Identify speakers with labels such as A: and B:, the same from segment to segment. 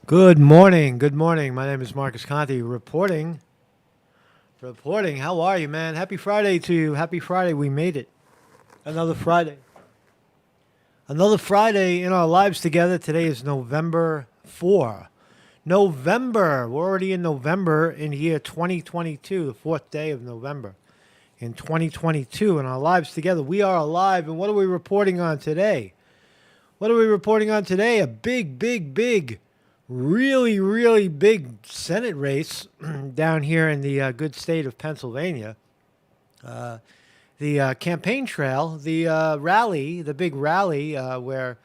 A: Good morning. Good morning. My name is Marcus Conti, reporting. Reporting. How are you, man? Happy Friday to you. Happy Friday. We made it. Another Friday. Another Friday in our lives together. Today is November 4. November. We're already in November in year 2022, the fourth day of November in 2022. In our lives together, we are alive. And what are we reporting on today? What are we reporting on today? A big, really, really big Senate race down here in the good state of Pennsylvania. The campaign trail, the rally, the big rally where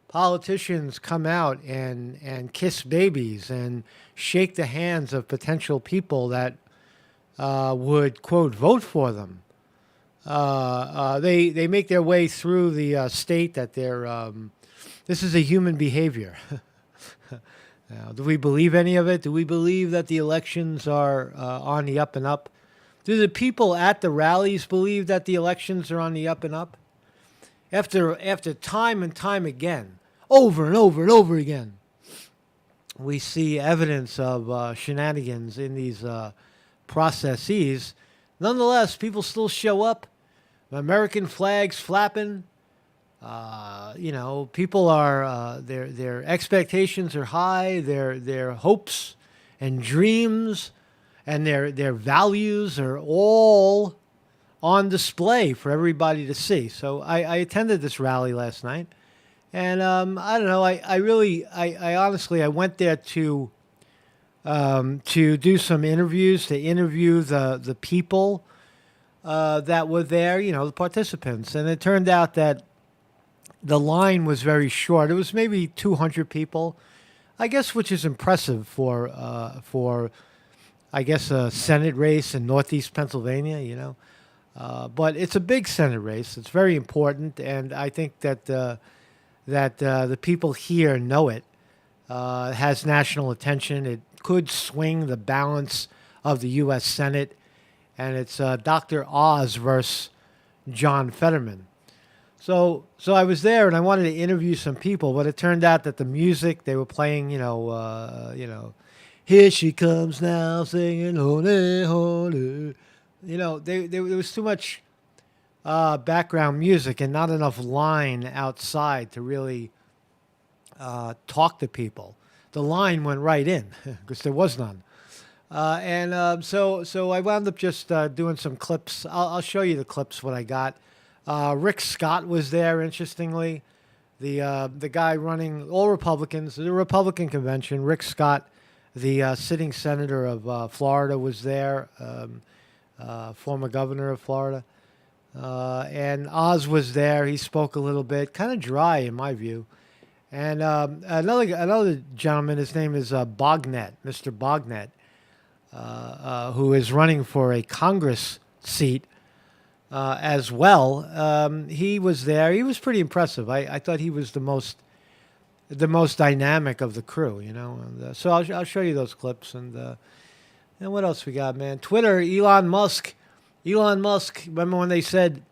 A: politicians come out and kiss babies and shake the hands of potential people that would, quote, vote for them. They make their way through the state that they're. This is a human behavior. Now, do we believe any of it? Do we believe that the elections are on the up and up? Do the people at the rallies believe that the elections are on the up and up? After time and time again, over and over and over again, we see evidence of shenanigans in these processes. Nonetheless, people still show up. American flags flapping. People are their expectations are high. Their hopes and dreams and their values are all on display for everybody to see. So I attended this rally last night, and I don't know. I honestly I went there to do some interviews, to interview the people that were there. You know, the participants, and it turned out that the line was very short. It was maybe 200 people, I guess, which is impressive for I guess a Senate race in Northeast Pennsylvania. But it's a big Senate race. It's very important, and I think that the people here know it. It has national attention. It could swing the balance of the U.S. Senate, and it's Dr. Oz versus John Fetterman. So I was there and I wanted to interview some people, but it turned out that the music they were playing, here she comes now singing, holy, holy. There was too much background music and not enough line outside to really talk to people. The line went right in because there was none. So I wound up just doing some clips. I'll show you the clips, what I got. Rick Scott was there, interestingly. The guy running, all Republicans, the Republican convention. Rick Scott, the sitting senator of Florida, was there, former governor of Florida. And Oz was there. He spoke a little bit, kind of dry in my view. And another gentleman, his name is Bognet, Mr. Bognet, who is running for a Congress seat as well. He was there. He was pretty impressive. I thought he was the most dynamic of the crew, And, so I'll show you those clips. And what else we got, man? Twitter, Elon Musk. Remember when they said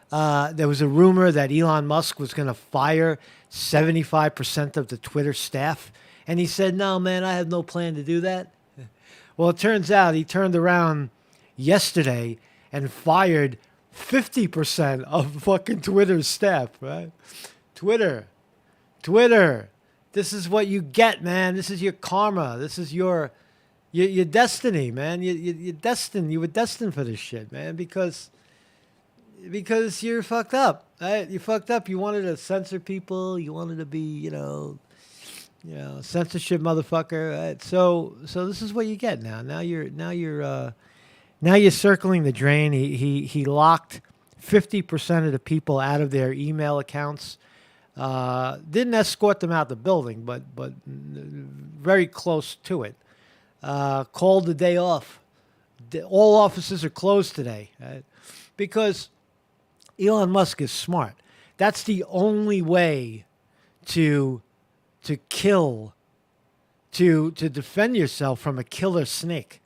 A: there was a rumor that Elon Musk was going to fire 75% of the Twitter staff? And he said, no, man, I have no plan to do that. Well, it turns out he turned around yesterday and fired 50% of fucking Twitter's staff, right? Twitter. This is what you get, man. This is your karma. This is your destiny, man. You're destined. You were destined for this shit, man, because you're fucked up, right? You fucked up. You wanted to censor people. You wanted to be, censorship motherfucker, right? So this is what you get now. Now you're circling the drain. He locked 50% of the people out of their email accounts. Didn't escort them out the building, but very close to it. Called the day off. All offices are closed today, right? Because Elon Musk is smart. That's the only way to kill, to defend yourself from a killer snake,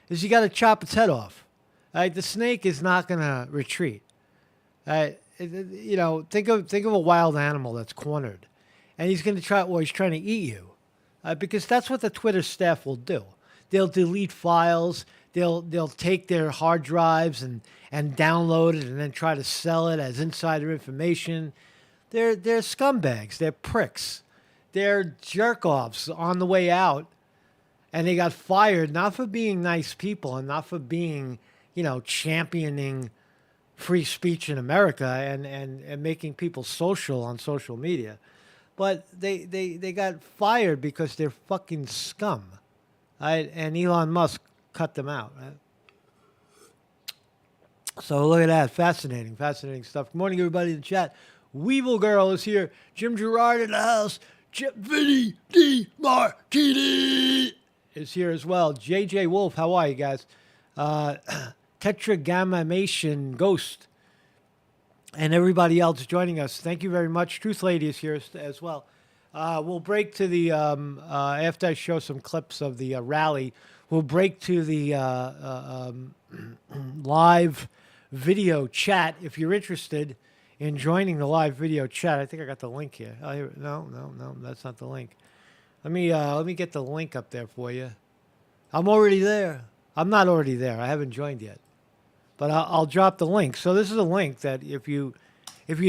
A: is you got to chop its head off. Right? The snake is not going to retreat. Right? Think of a wild animal that's cornered, and he's going to try. Well, he's trying to eat you. because that's what the Twitter staff will do. They'll delete files. They'll take their hard drives and download it and then try to sell it as insider information. They're scumbags. They're pricks. They're jerk-offs on the way out, and they got fired not for being nice people and not for being, championing free speech in America and making people social on social media. But they got fired because they're fucking scum. Right? And Elon Musk cut them out. Right? So look at that. Fascinating stuff. Good morning, everybody in the chat. Weevil Girl is here. Jim Gerard in the house. Vinny D. Martini is here as well. JJ Wolf, how are you guys? Tetragrammaton Ghost and everybody else joining us. Thank you very much. Truth Lady is here as well. We'll break to the, after I show some clips of the rally, we'll break to the live video chat. If you're interested in joining the live video chat, I think I got the link here. Oh, no, that's not the link. Let me get the link up there for you. I'm already there. I'm not already there. I haven't joined yet, but I'll drop the link. So this is a link that if you'd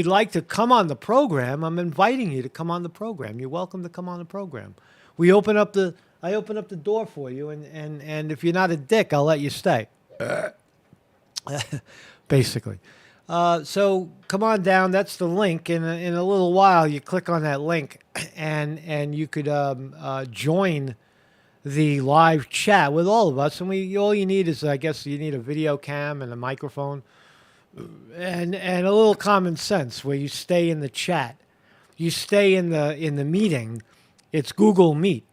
A: like to come on the program, I'm inviting you to come on the program. You're welcome to come on the program. I open up the door for you, and if you're not a dick, I'll let you stay. Basically. So come on down. That's the link. In a little while, you click on that link, and you could join the live chat with all of us. And all you need is, I guess, you need a video cam and a microphone, and a little common sense where you stay in the chat. You stay in the meeting. It's Google Meet.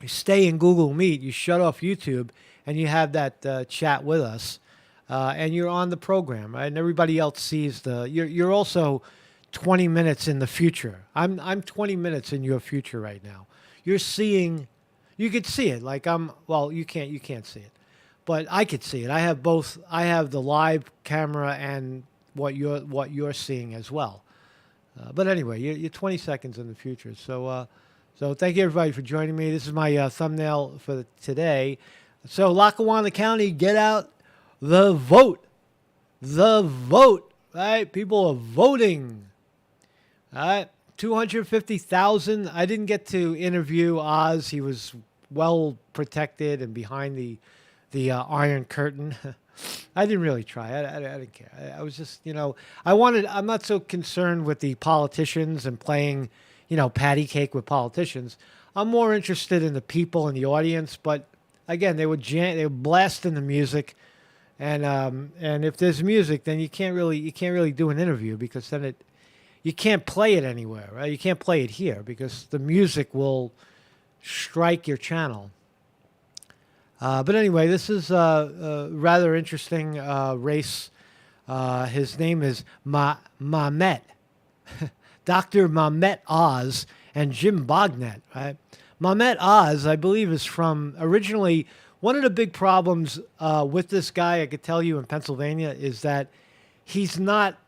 A: You stay in Google Meet. You shut off YouTube, and you have that chat with us. And you're on the program, right? And everybody else sees you're also 20 minutes in the future. I'm 20 minutes in your future right now. You could see it. You can't see it, but I could see it. I have both. I have the live camera and what you're seeing as well. But anyway, you're 20 seconds in the future. So thank you everybody for joining me. This is my thumbnail for today. So Lackawanna County, get out. The vote, right? People are voting, all right? 250,000. I didn't get to interview Oz. He was well protected and behind the Iron Curtain. I didn't really try. I didn't care. I was just, I'm not so concerned with the politicians and playing, patty cake with politicians. I'm more interested in the people in the audience. But again, they were blasting the music. And if there's music, then you can't really do an interview because then you can't play it anywhere, right? You can't play it here because the music will strike your channel. But anyway, this is a rather interesting race. His name is Mehmet, Dr. Mehmet Oz and Jim Bognet, right? Mehmet Oz, I believe, is from originally. One of the big problems with this guy, I could tell you in Pennsylvania, is that he's not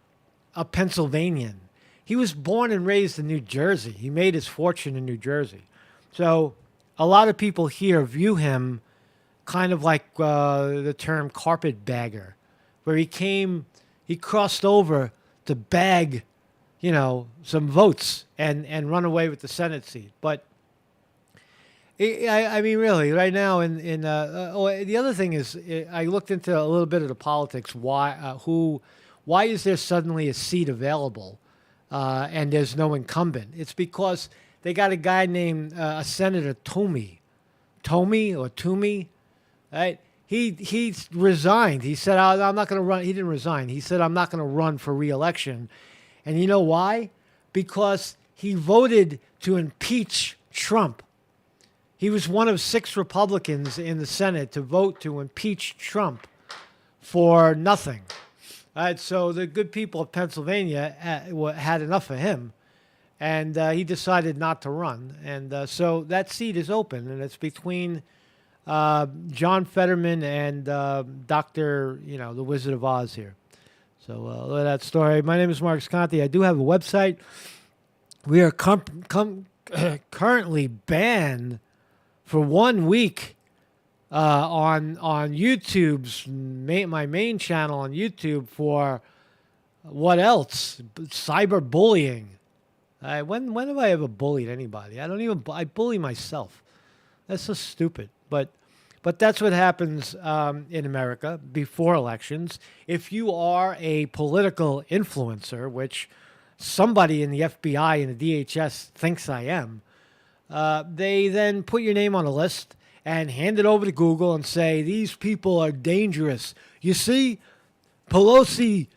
A: a Pennsylvanian. He was born and raised in New Jersey. He made his fortune in New Jersey. So a lot of people here view him kind of like the term carpetbagger, where he crossed over to bag, some votes and run away with the Senate seat. But I mean, really, right now, the other thing is, I looked into a little bit of the politics. Why is there suddenly a seat available, and there's no incumbent? It's because they got a guy named Senator Toomey, right? He resigned. He said, "I'm not going to run." He didn't resign. He said, "I'm not going to run for re-election," and you know why? Because he voted to impeach Trump. He was one of 6 Republicans in the Senate to vote to impeach Trump for nothing. All right, so the good people of Pennsylvania had enough of him, and he decided not to run. And so that seat is open, and it's between John Fetterman and Dr., the Wizard of Oz here. So look at that story. My name is Mark Sconti. I do have a website. We are currently banned for 1 week on YouTube's my main channel on YouTube for what else? Cyberbullying. When have I ever bullied anybody? I don't even. I bully myself. That's so stupid. But that's what happens in America before elections. If you are a political influencer, which somebody in the FBI and the DHS thinks I am, they then put your name on a list and hand it over to Google and say, these people are dangerous. You see, Pelosi,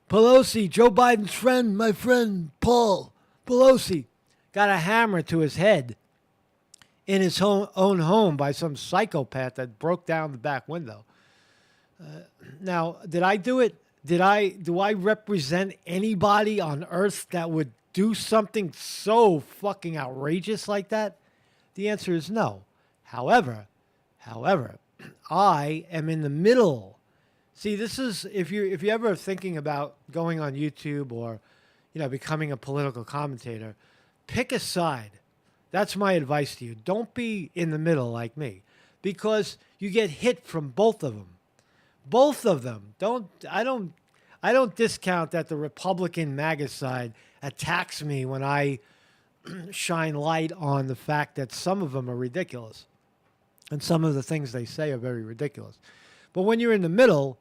A: Joe Biden's friend, my friend, Paul Pelosi, got a hammer to his head in his own home by some psychopath that broke down the back window. Now, did I do it? Do I represent anybody on earth that would do something so fucking outrageous like that? The answer is no. However, I am in the middle. See, this is if you ever are thinking about going on YouTube or, becoming a political commentator, pick a side. That's my advice to you. Don't be in the middle like me, because you get hit from both of them. Both of them. I don't discount that the Republican MAGA side attacks me when I shine light on the fact that some of them are ridiculous. And some of the things they say are very ridiculous. But when you're in the middle,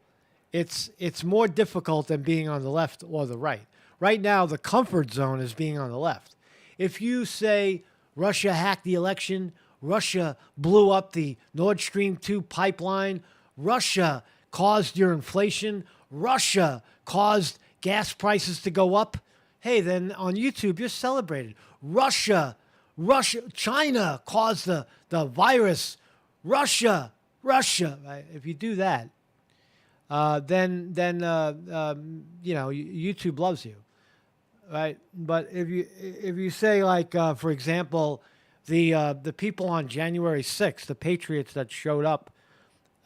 A: it's more difficult than being on the left or the right. Right now, the comfort zone is being on the left. If you say Russia hacked the election, Russia blew up the Nord Stream 2 pipeline, Russia caused your inflation, Russia caused gas prices to go up, hey, then on YouTube, you're celebrated. China caused the virus. Russia. Right? If you do that, then YouTube loves you, right? But if you say, like, for example, the people on January 6th, the patriots that showed up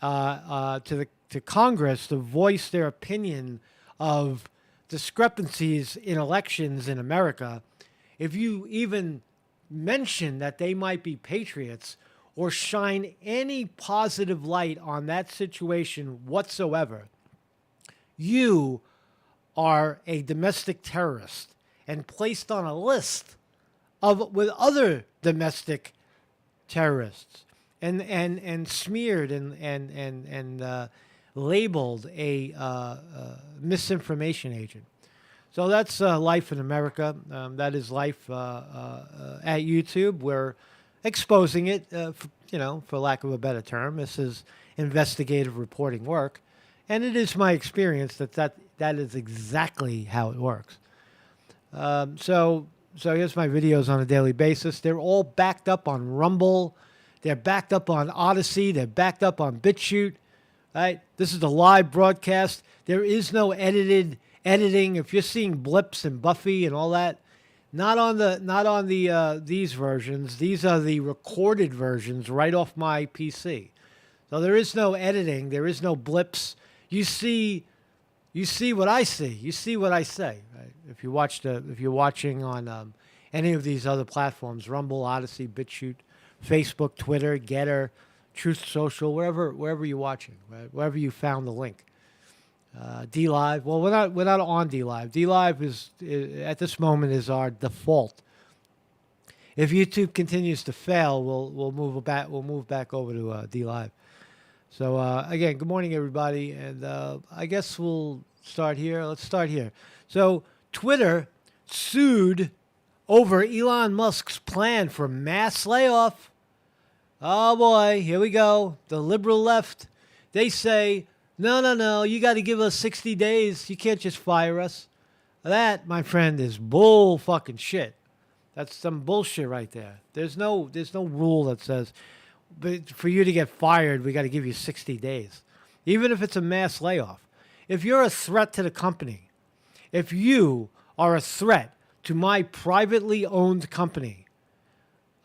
A: to Congress to voice their opinion of discrepancies in elections in America, if you even mention that they might be patriots or shine any positive light on that situation whatsoever, you are a domestic terrorist and placed on a list with other domestic terrorists and smeared and labeled a misinformation agent. So that's life in America. That is life at YouTube. We're exposing it, for lack of a better term. This is investigative reporting work. And it is my experience that is exactly how it works. So here's my videos on a daily basis. They're all backed up on Rumble. They're backed up on Odyssey. They're backed up on BitChute. Right? This is the live broadcast. There is no editing. If you're seeing blips and Buffy and all that, not on the these versions. These are the recorded versions right off my PC. So there is no editing. There is no blips. You see what I see. You see what I say. Right? If you're watching on any of these other platforms, Rumble, Odyssey, BitChute, Facebook, Twitter, Getter, Truth Social, wherever you're watching, right? Wherever you found the link. DLive. Well, we're not on DLive. DLive is at this moment is our default. If YouTube continues to fail, we'll move back over to DLive. So again, good morning, everybody, and I guess we'll start here. Let's start here. So Twitter sued over Elon Musk's plan for mass layoff. Oh boy, here we go. The liberal left. They say, no, you got to give us 60 days. You can't just fire us. That, my friend, is bull fucking shit. That's some bullshit right there. There's no rule that says, but for you to get fired, we got to give you 60 days. Even if it's a mass layoff. If you're a threat to the company, if you are a threat to my privately owned company,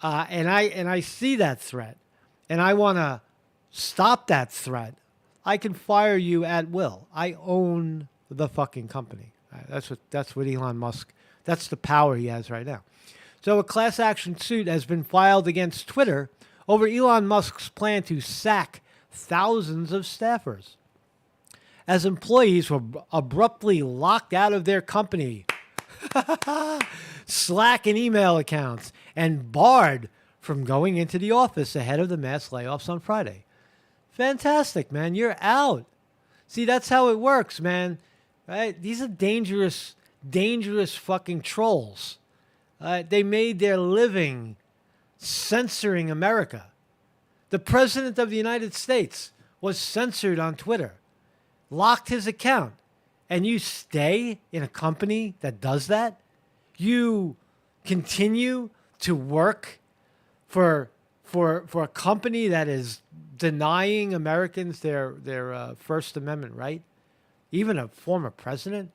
A: and I see that threat, and I want to stop that threat, I can fire you at will. I own the fucking company. That's what Elon Musk. That's the power he has right now. So a class action suit has been filed against Twitter over Elon Musk's plan to sack thousands of staffers as employees were abruptly locked out of their company, Slack and email accounts, and barred from going into the office ahead of the mass layoffs on Friday. Fantastic, man. You're out. See, that's how it works, man. Right? These are dangerous, dangerous fucking trolls. They made their living censoring America. The president of the United States was censored on Twitter, locked his account, and you stay in a company that does that? You continue to work for a company that is denying Americans their First Amendment right? Even a former president?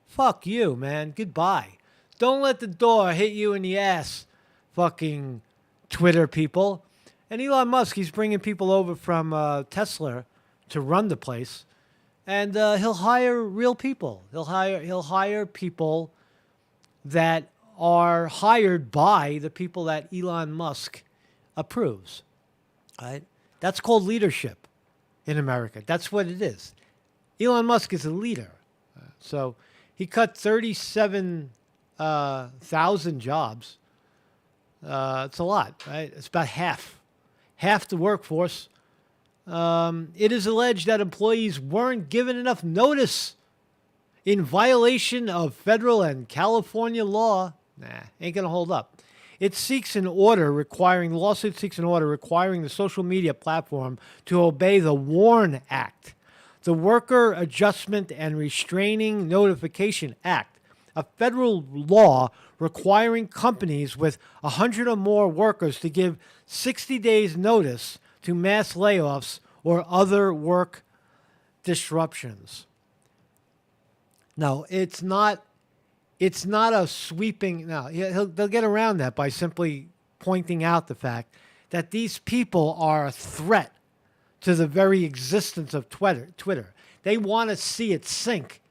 A: Fuck you, man. Goodbye. Don't let the door hit you in the ass, fucking Twitter people. And Elon Musk, he's bringing people over from Tesla to run the place, and he'll hire real people. He'll hire people that are hired by the people that Elon Musk approves. Right? That's called leadership in America. That's what it is. Elon Musk is a leader. So he cut 37,000 jobs. It's a lot, right? It's about half the workforce. It is alleged that employees weren't given enough notice in violation of federal and California law. Nah, ain't gonna hold up. The lawsuit seeks an order requiring the social media platform to obey the WARN Act, the Worker Adjustment and Restraining Notification Act, a federal law requiring companies with 100 or more workers to give 60 days notice to mass layoffs or other work disruptions. No, it's not a sweeping. No, they'll get around that by simply pointing out the fact that these people are a threat to the very existence of Twitter. They want to see it sink.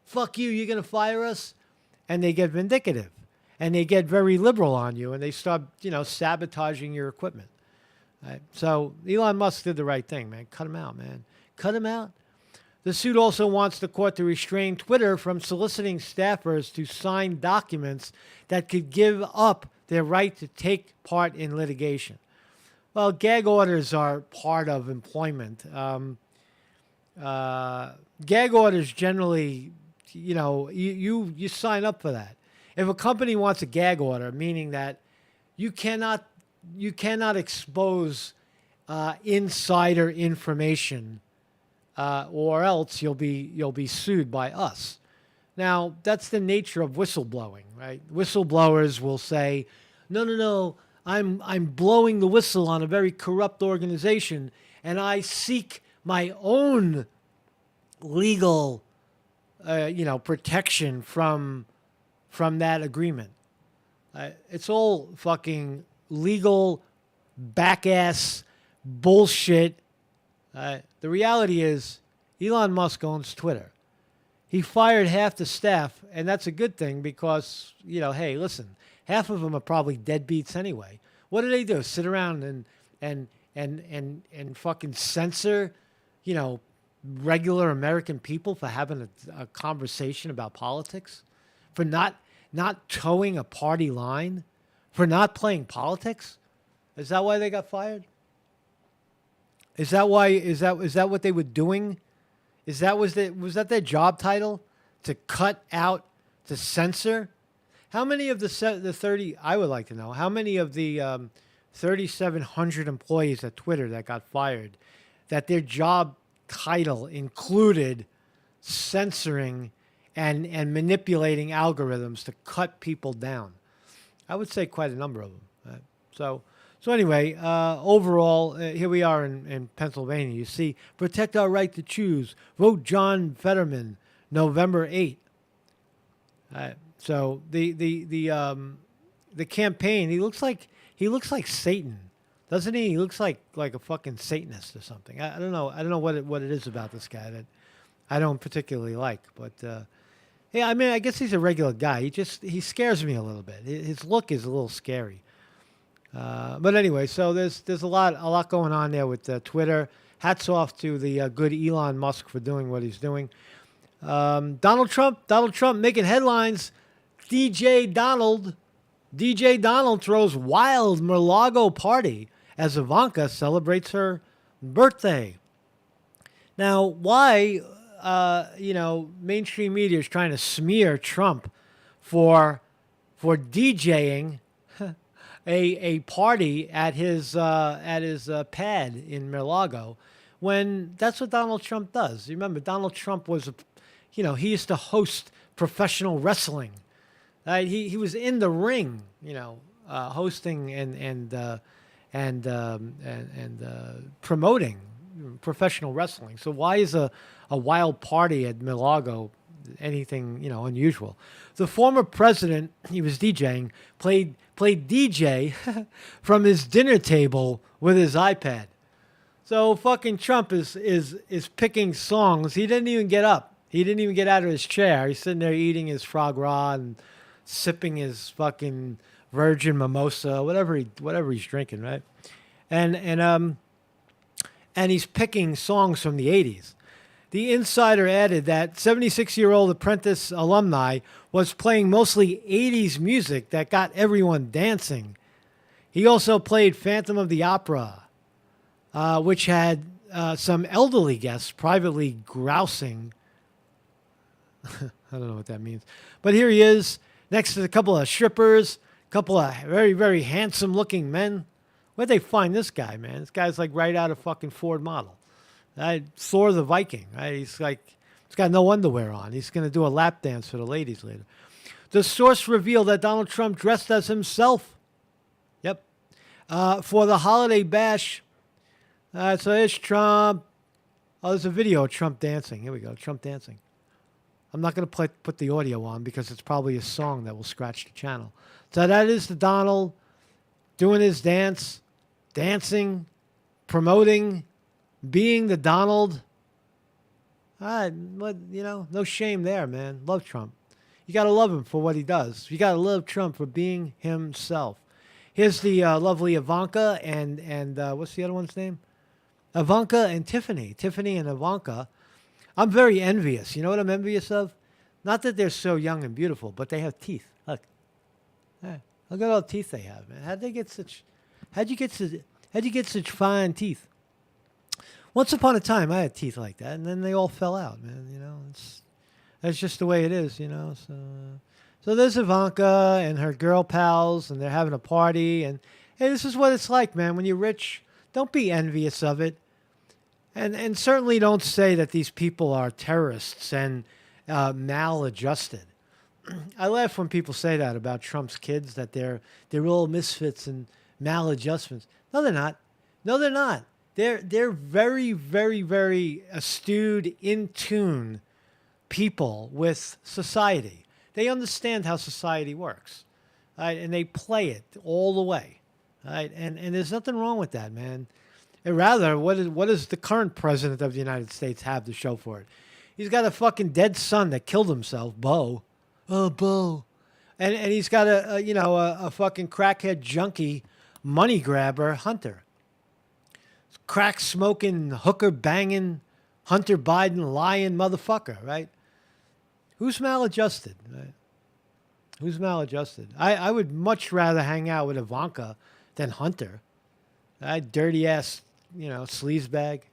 A: Fuck you, you're going to fire us? And they get vindictive. And they get very liberal on you, and they start, sabotaging your equipment. Right? So Elon Musk did the right thing, man. Cut him out, man. Cut him out. The suit also wants the court to restrain Twitter from soliciting staffers to sign documents that could give up their right to take part in litigation. Well, gag orders are part of employment. Gag orders generally, you sign up for that. If a company wants a gag order, meaning that you cannot expose insider information, or else you'll be sued by us. Now, that's the nature of whistleblowing, right? Whistleblowers will say, no, I'm blowing the whistle on a very corrupt organization, and I seek my own legal, protection from that agreement. It's all fucking legal, back-ass bullshit. The reality is Elon Musk owns Twitter. He fired half the staff, and that's a good thing because, hey, listen, half of them are probably deadbeats anyway. What do? Sit around and fucking censor, regular American people for having a conversation about politics, for not towing a party line, for not playing politics? Is that why they got fired? Is that what they were doing? Was that their job title? To cut out, to censor? How many of the 30, I would like to know, how many of the 3,700 employees at Twitter that got fired, that their job title included censoring and manipulating algorithms to cut people down? I would say quite a number of them. So anyway, overall, here we are in Pennsylvania. You see, protect our right to choose. Vote John Fetterman, November 8th. So the campaign, he looks like Satan, doesn't he? He looks like a fucking Satanist or something. I don't know what it is about this guy that I don't particularly like, but Yeah, I mean, I guess he's a regular guy. He scares me a little bit. His look is a little scary. But anyway, so there's a lot going on there with Twitter. Hats off to the good Elon Musk for doing what he's doing. Donald Trump making headlines. DJ Donald, DJ Donald throws wild Mar-a-Lago party as Ivanka celebrates her birthday. Now, why, mainstream media is trying to smear Trump for DJing a party at his pad in Mar-a-Lago, when that's what Donald Trump does. You remember, Donald Trump he used to host professional wrestling. He was in the ring, hosting and promoting professional wrestling. So why is a wild party at Mar-a-Lago anything unusual? The former president, he was DJing, played DJ from his dinner table with his iPad. So fucking Trump is picking songs. He didn't even get up. He didn't even get out of his chair. He's sitting there eating his foie gras and sipping his fucking virgin mimosa, whatever he's drinking, right? And he's picking songs from the 80s. The Insider added that 76-year-old Apprentice alumni was playing mostly 80s music that got everyone dancing. He also played Phantom of the Opera, which had some elderly guests privately grousing. I don't know what that means. But here he is, next to a couple of strippers, a couple of very, very handsome-looking men. Where'd they find this guy, man? This guy's like right out of fucking Ford model. Thor the Viking, right? He's got no underwear on. He's going to do a lap dance for the ladies later. The source revealed that Donald Trump dressed as himself. Yep. For the holiday bash. So there's Trump. Oh, there's a video of Trump dancing. Here we go, Trump dancing. I'm not going to put the audio on because it's probably a song that will scratch the channel. So that is the Donald doing his dance, dancing, promoting, being the Donald. No shame there, man. Love Trump. You got to love him for what he does. You got to love Trump for being himself. Here's the lovely Ivanka and what's the other one's name? Ivanka and Tiffany. Tiffany and Ivanka. I'm very envious. You know what I'm envious of? Not that they're so young and beautiful, but they have teeth. Look. Look at all the teeth they have, man. How'd you get such fine teeth? Once upon a time, I had teeth like that, and then they all fell out, man. That's just the way it is, So there's Ivanka and her girl pals, and they're having a party. And hey, this is what it's like, man. When you're rich, don't be envious of it, and certainly don't say that these people are terrorists and maladjusted. I laugh when people say that about Trump's kids, that they're all misfits and maladjustments. No, they're not. No, they're not. They're very, very, very astute, in tune people with society. They understand how society works, right? And they play it all the way, right? And there's nothing wrong with that, man. And rather, what does the current president of the United States have to show for it? He's got a fucking dead son that killed himself, Bo. Oh, Bo. And he's got a fucking crackhead junkie money grabber, Hunter. Crack smoking, hooker banging, Hunter Biden lying motherfucker, right? Who's maladjusted, right? Who's maladjusted? I would much rather hang out with Ivanka than Hunter. That dirty ass, sleazebag.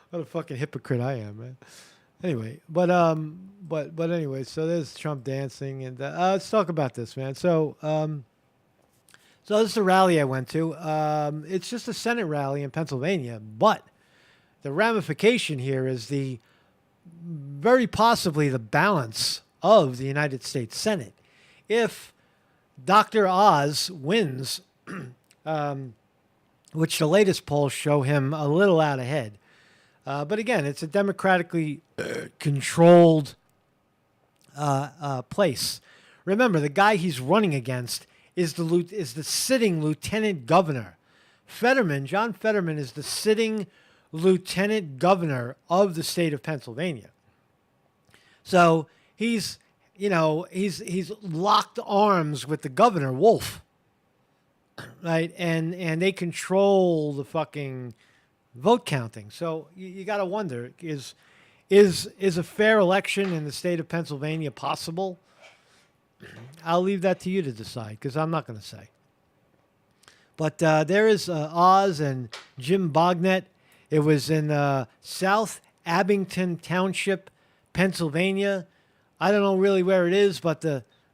A: What a fucking hypocrite I am, man. Anyway, but anyway, so there's Trump dancing, and let's talk about this, man. So this is the rally I went to. It's just a Senate rally in Pennsylvania, but the ramification here is the very possibly the balance of the United States Senate. If Dr. Oz wins, which the latest polls show him a little out ahead. But again, it's a democratically controlled place. Remember, the guy he's running against is the sitting lieutenant governor. John Fetterman is the sitting lieutenant governor of the state of Pennsylvania. So he's, he's locked arms with the governor, Wolf, right? And they control the fucking vote counting. So you got to wonder, is a fair election in the state of Pennsylvania possible? I'll leave that to you to decide, because I'm not going to say. But there is Oz and Jim Bognet. It was in South Abington Township, Pennsylvania. I don't know really where it is, but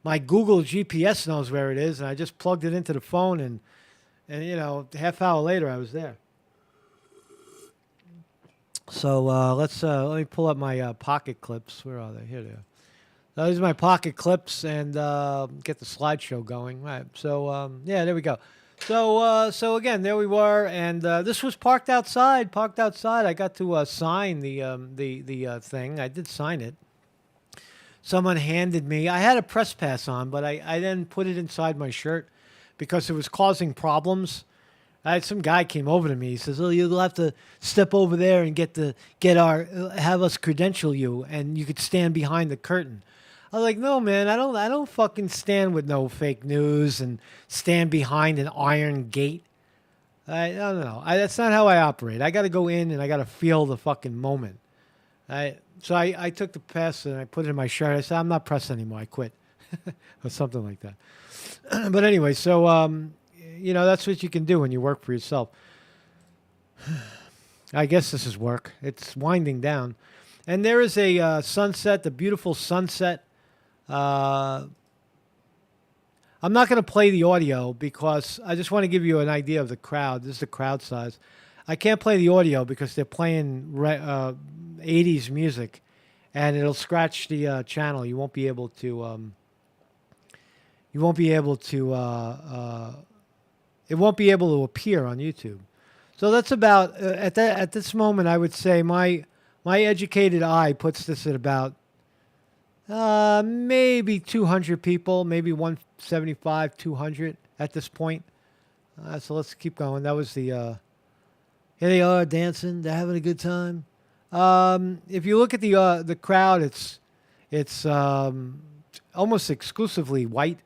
A: my Google GPS knows where it is, and I just plugged it into the phone, and half hour later I was there. So let me pull up my pocket clips. Where are they? Here they are. So these are my pocket clips, and get the slideshow going. Right. So yeah, there we go. So again, there we were, and this was parked outside. I got to sign the thing. I did sign it. Someone handed me. I had a press pass on, but I then put it inside my shirt because it was causing problems. Some guy came over to me. He says, "Oh, you'll have to step over there and have us credential you, and you could stand behind the curtain." I was like, "No, man, I don't fucking stand with no fake news and stand behind an iron gate. I don't know. That's not how I operate. I got to go in and I got to feel the fucking moment." So I took the pass and I put it in my shirt. I said, "I'm not pressed anymore. I quit," or something like that. But anyway, so that's what you can do when you work for yourself. I guess this is work. It's winding down. And there is a sunset, the beautiful sunset. I'm not going to play the audio because I just want to give you an idea of the crowd. This is the crowd size. I can't play the audio because they're playing 80s music, and it'll scratch the channel. You won't be able to. It won't be able to appear on YouTube. So that's about at this moment. I would say my educated eye puts this at about maybe 200 people, maybe 175, 200 at this point. So let's keep going. That was the here they are dancing. They're having a good time. If you look at the crowd, it's almost exclusively white.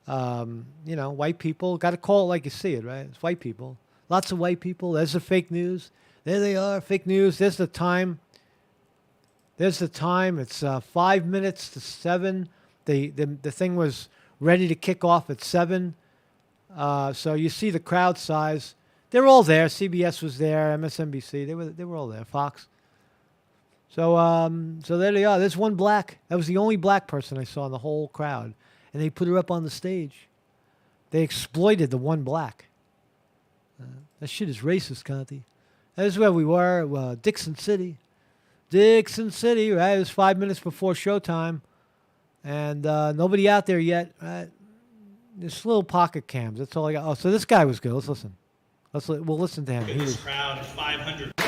A: White people. Got to call it like you see it, right? It's white people. Lots of white people. There's the fake news. There they are, fake news. There's the time. It's 5 minutes to 7. The thing was ready to kick off at 7. So you see the crowd size. They're all there. CBS was there. MSNBC. They were all there. Fox. So there they are. There's one black. That was the only black person I saw in the whole crowd. And they put her up on the stage. They exploited the one black. That shit is racist, Conti. That is where we were, Dixon City. Dixon City, right? It was 5 minutes before showtime. And nobody out there yet, right? There's little pocket cams. That's all I got. Oh, so this guy was good. Let's listen. We'll listen to him.
B: Look at this crowd of 500. I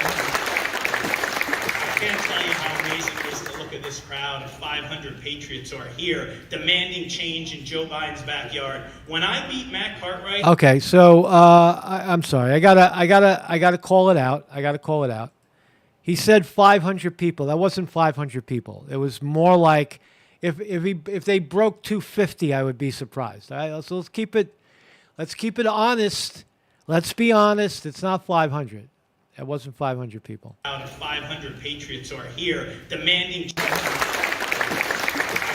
B: can't tell you how amazing it is to look at this crowd of 500 patriots who are here demanding change in Joe Biden's backyard. When I beat Matt Cartwright.
A: Okay, so I'm sorry. I gotta call it out. He said 500 people. That wasn't 500 people. It was more like if they broke 250, I would be surprised. All right, so let's keep it honest. Let's be honest. It's not 500. It wasn't 500 people.
B: Out of 500 patriots who are here demanding. I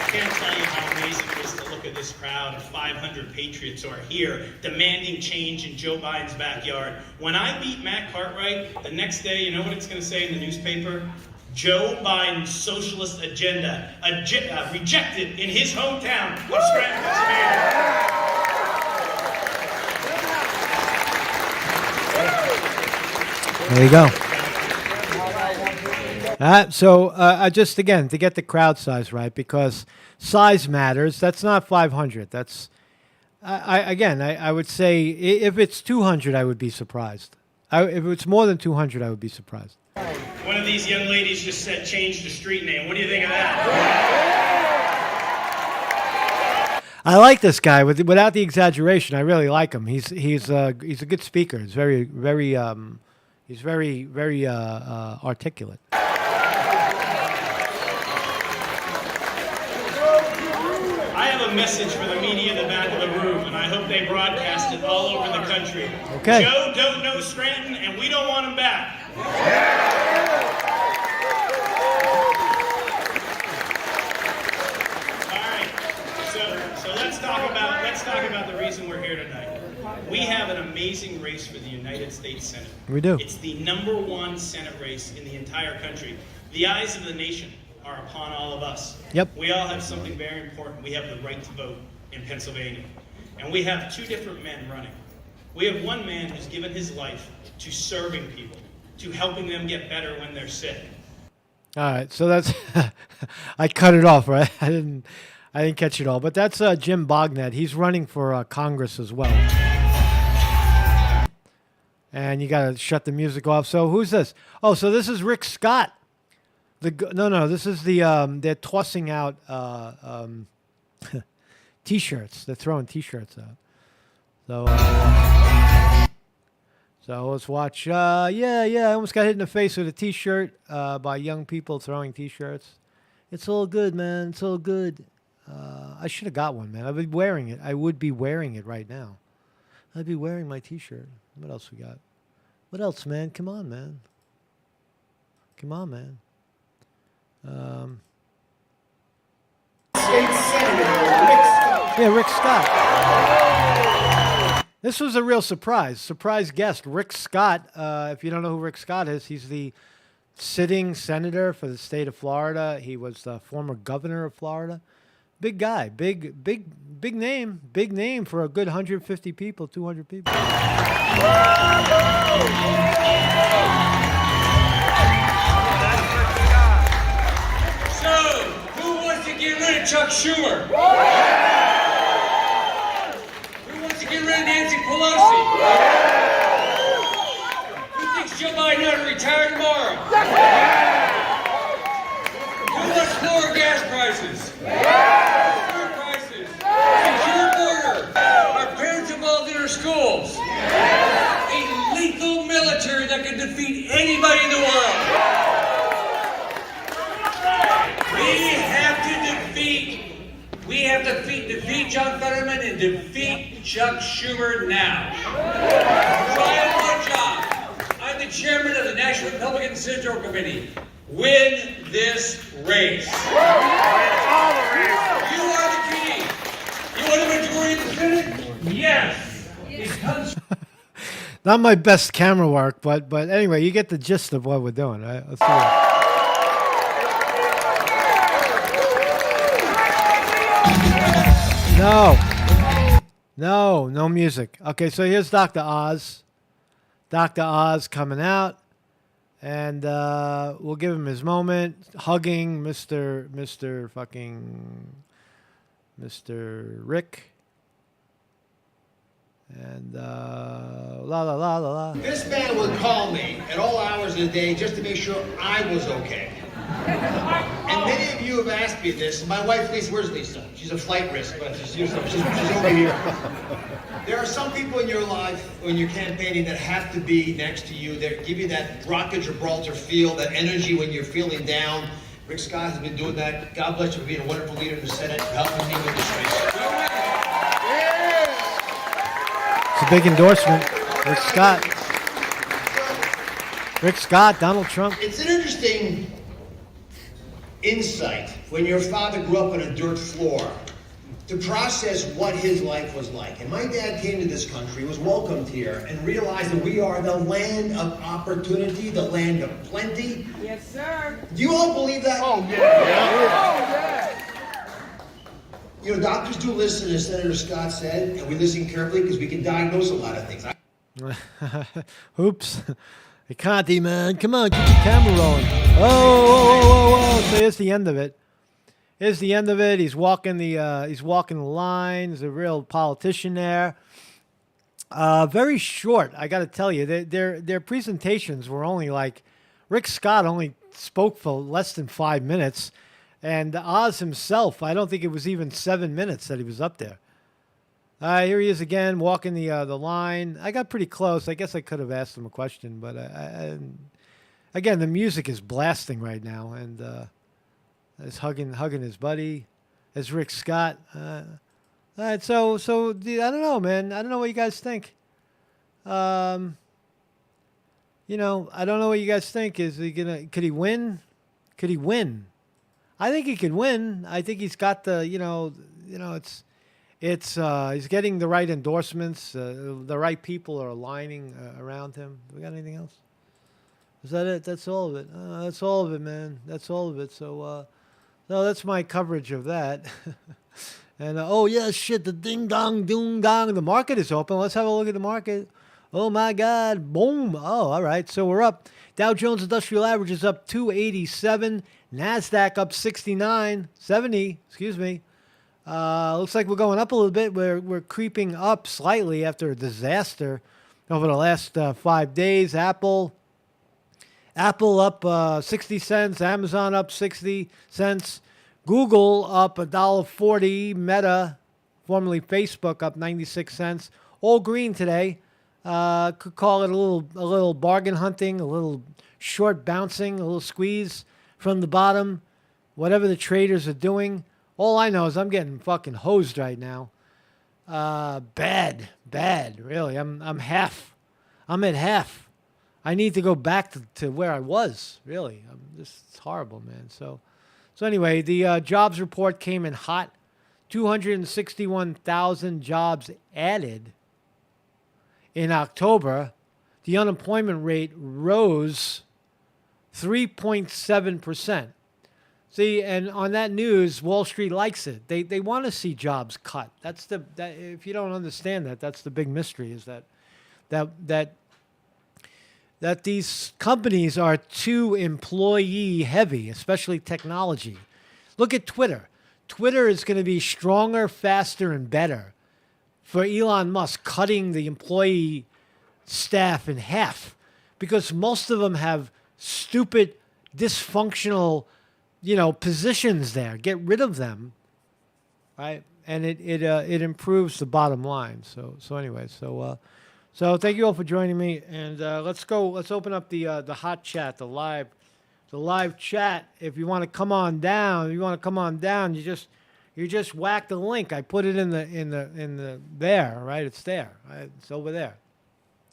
B: can't tell you how amazing it is to look at this crowd of 500 patriots who are here demanding change in Joe Biden's backyard. When I beat Matt Cartwright, the next day, you know what it's going to say in the newspaper? Joe Biden's socialist agenda rejected in his hometown of Scranton, Pennsylvania.
A: There you go. So just again to get the crowd size right, because size matters. That's not 500. That's I would say if it's 200, I would be surprised. If it's more than 200, I would be surprised.
B: One of these young ladies just said change the street name. What do you think of that?
A: I like this guy without the exaggeration. I really like him. He's a good speaker. He's very articulate.
B: message for the media in the back of the room, and I hope they broadcast it all over the country.
A: Okay.
B: Joe don't know Scranton, and we don't want him back. All right. So let's talk about the reason we're here tonight. We have an amazing race for the United States Senate.
A: We do.
B: It's the #1 Senate race in the entire country. The eyes of the nation are upon all of us.
A: Yep.
B: We all have something very important. We have the right to vote in Pennsylvania. And we have two different men running. We have one man who's given his life to serving people, to helping them get better when they're sick.
A: All right, so that's I cut it off, right? I didn't catch it all, but that's Jim Bognet. He's running for Congress as well. And you got to shut the music off. So who's this? Oh, so this is Rick Scott. No, this is the they're tossing out T-shirts. They're throwing T-shirts out. So let's watch. I almost got hit in the face with a T-shirt by young people throwing T-shirts. It's all good, man. It's all good. I should have got one, man. I'd be wearing it. I would be wearing it right now. I'd be wearing my T-shirt. What else we got? What else, man? Come on, man. Come on, man. Yeah, Rick Scott. This was a real surprise. Surprise guest, Rick Scott. If you don't know who Rick Scott is, he's the sitting senator for the state of Florida. He was the former governor of Florida. Big guy, big name for a good 150 people, 200 people.
C: So, who wants to get rid of Chuck Schumer? Who wants to get rid of Nancy Pelosi? Who thinks Joe Biden ought to retire tomorrow? Who wants lower gas prices? Food prices? Secure border? Our parents involved in our schools? A lethal military that can defeat anybody in the world? We have to defeat John Fetterman and defeat Chuck Schumer now. So I have one job. I'm the chairman of the National Republican Senatorial Committee. Win this race. You are the key. You want a majority in the Senate? Yes. It comes.
A: Not my best camera work, but anyway, you get the gist of what we're doing, right? Let's see it. No music. Okay, so here's Dr. Oz. Dr. Oz coming out, and we'll give him his moment, hugging Mr. Rick. And la la la la la.
D: This man would call me at all hours of the day just to make sure I was okay. And many of you have asked me this. My wife, Lisa, where's Lisa? She's a flight risk, but she's over here. There are some people in your life when you're campaigning that have to be next to you, that give you that Rock of Gibraltar feel, that energy when you're feeling down. Rick Scott has been doing that. God bless you for being a wonderful leader in the Senate, helping me with this race.
A: It's a big endorsement. Rick Scott. Rick Scott, Donald Trump.
D: It's an interesting insight when your father grew up on a dirt floor to process what his life was like. And my dad came to this country, was welcomed here, and realized that we are the land of opportunity, the land of plenty.
E: Yes, sir.
D: Do you all believe that?
E: Oh, yeah.
D: You know, doctors do listen, as Senator Scott said, and we listen carefully because we can diagnose a lot of things.
A: Oops. Hey, Conti, man, come on, keep the camera rolling. Oh. So here's the end of it. Here's the end of it. He's walking the line. There's a real politician there. Very short, I got to tell you. Their presentations were only like, Rick Scott only spoke for less than 5 minutes, and Oz himself, I don't think it was even 7 minutes that he was up there. Here he is again, walking the line. I got pretty close. I guess I could have asked him a question, but again, the music is blasting right now, and he's hugging his buddy. As Rick Scott, All right, I don't know, man. I don't know what you guys think. I don't know what you guys think. Could he win? Could he win? I think he could win. I think he's got he's getting the right endorsements. The right people are aligning around him. We got anything else? Is that it? That's all of it. That's all of it, man. That's all of it. So, no, that's my coverage of that. And oh yeah, shit, the ding dong, doom dong. The market is open. Let's have a look at the market. Oh my God, boom. Oh, all right. So we're up. Dow Jones Industrial Average is up 287. NASDAQ up 70, excuse me. Looks like we're going up a little bit. We're creeping up slightly after a disaster over the last 5 days. Apple up 60 cents. Amazon up 60 cents. Google up $1.40. Meta, formerly Facebook, up 96 cents. All green today. Could call it a little bargain hunting, a little short bouncing, a little squeeze from the bottom. Whatever the traders are doing. All I know is I'm getting fucking hosed right now. Bad, really. I'm at half. I need to go back to where I was, really. It's horrible, man. So anyway, the jobs report came in hot. 261,000 jobs added in October. The unemployment rate rose 3.7%. See, and on that news, Wall Street likes it. They want to see jobs cut. If you don't understand that, that's the big mystery, is that these companies are too employee heavy, especially technology. Look at Twitter. Twitter is going to be stronger, faster, and better for Elon Musk cutting the employee staff in half, because most of them have stupid, dysfunctional, positions there. Get rid of them, right? And it improves the bottom line. So thank you all for joining me, and let's open up the hot chat, the live chat. If you want to come on down, you just whack the link. I put it in the there, right? It's there, right? It's over there,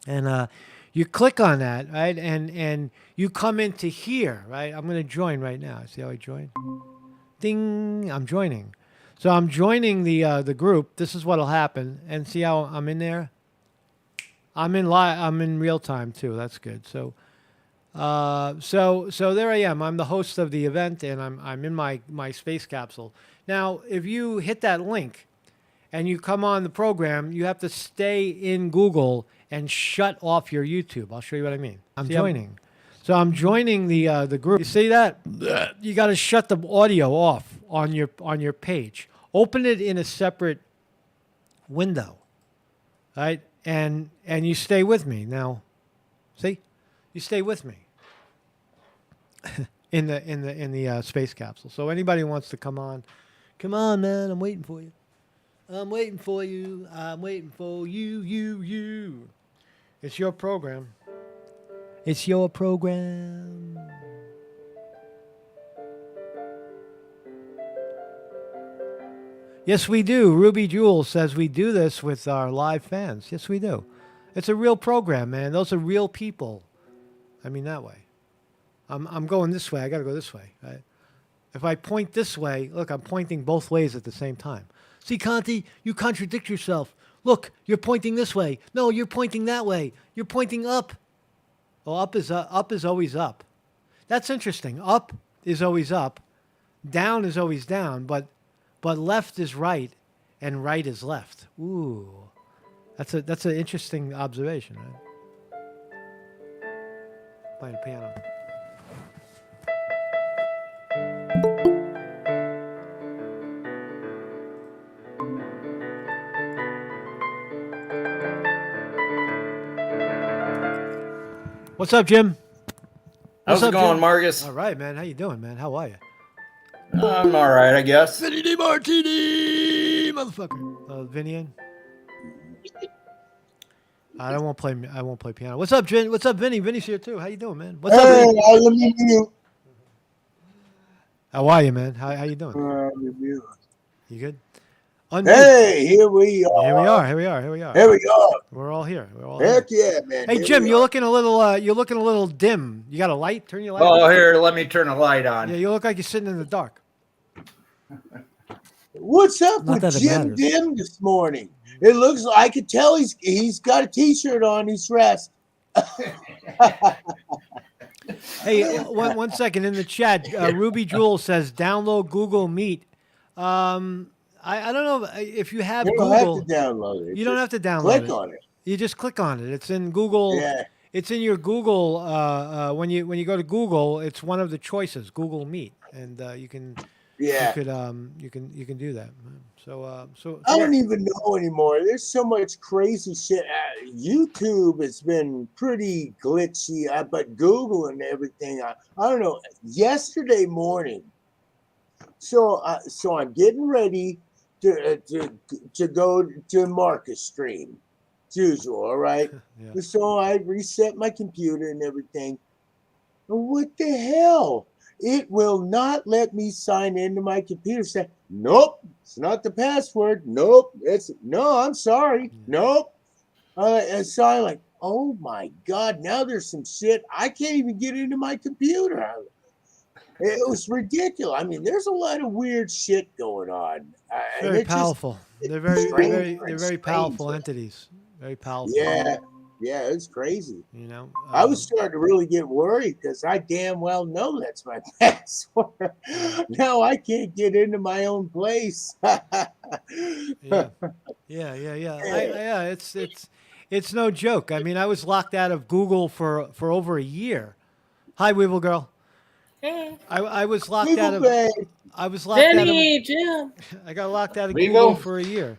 A: and you click on that, right? And you come into here, right? I'm going to join right now. See how I join? Ding! I'm joining. So I'm joining the group. This is what'll happen, and see how I'm in there. I'm in real time too. That's good. So there I am. I'm the host of the event, and I'm in my space capsule. Now, if you hit that link and you come on the program, you have to stay in Google and shut off your YouTube. I'll show you what I mean. I'm joining. So I'm joining the group. You see that? You got to shut the audio off on your page. Open it in a separate window, right? And you stay with me now. See, you stay with me in the space capsule. So anybody who wants to come on, man. I'm waiting for you. I'm waiting for you. I'm waiting for you. You. It's your program. It's your program. Yes, we do. Ruby Jewel says we do this with our live fans. Yes, we do. It's a real program, man. Those are real people. I mean that way. I'm going this way. I got to go this way, right? If I point this way, look, I'm pointing both ways at the same time. See, Conti, you contradict yourself. Look, you're pointing this way. No, you're pointing that way. You're pointing up. Well, up is always up. That's interesting. Up is always up. Down is always down, but left is right and right is left. Ooh. That's an interesting observation, right? Playing the piano. What's up, Jim?
F: How's it going, Marcus?
A: All right, man. How you doing, man? How are you?
F: I'm all right, I guess.
A: Vinny DiMartini, motherfucker. Vinny in? I won't play piano. What's up, Vin? What's up, Vinny? Vinny's here too. How you doing, man? What's up, Vinny?
G: I love you.
A: How are you, man? How you doing? You good? Unmute.
G: Hey, here we are.
A: Here we are. Here we are. Here we are.
G: Here we are.
A: We're all here. We're all
G: Heck
A: here.
G: yeah, man.
A: Hey
G: Here
A: Jim,
G: we
A: you're
G: are.
A: looking a little. You're looking a little dim. You got a light? Turn your light.
F: Oh,
A: on.
F: here, let me turn the light on.
A: Yeah, you look like you're sitting in the dark.
G: What's up
A: Not
G: with
A: that it
G: Jim
A: matters.
G: Dim this morning? It looks like I could tell he's got a t-shirt on. He's dressed.
A: Hey, one second in the chat. Ruby Jewel says download Google Meet. I don't know if you have
G: You don't
A: Google.
G: have to download it.
A: You don't have
G: Just
A: to download
G: click
A: it.
G: on it.
A: You just click on it. It's in Google.
G: Yeah.
A: It's in your Google. When you go to Google, it's one of the choices. Google Meet, and you can
G: Yeah.
A: you can do that. So
G: I don't even know anymore. There's so much crazy shit. YouTube has been pretty glitchy, but Google and everything. I don't know. Yesterday morning, so I'm getting ready to go to Marcus stream, as usual. All right.
A: Yeah.
G: So I reset my computer and everything. What the hell? It will not let me sign into my computer. Say, nope, it's not the password. Nope, I'm sorry. Nope. And so I'm like, oh my God, now there's some shit. I can't even get into my computer. It was ridiculous. I mean, there's a lot of weird shit going on. And
A: Very
G: it just-
A: powerful. They're very
G: strange.
A: powerful entities. Very powerful.
G: Yeah, it's crazy.
A: You know.
G: I was starting to really get worried because I damn well know that's my password. Now I can't get into my own place.
A: Yeah. It's no joke. I mean, I was locked out of Google for over a year. Hi, Weevil Girl.
E: Hey.
A: I was locked
G: Google
A: out of.
G: Bay.
A: I was locked out of.
E: Benny, Jim.
A: I got locked out of
F: Weevil?
A: Google for a year.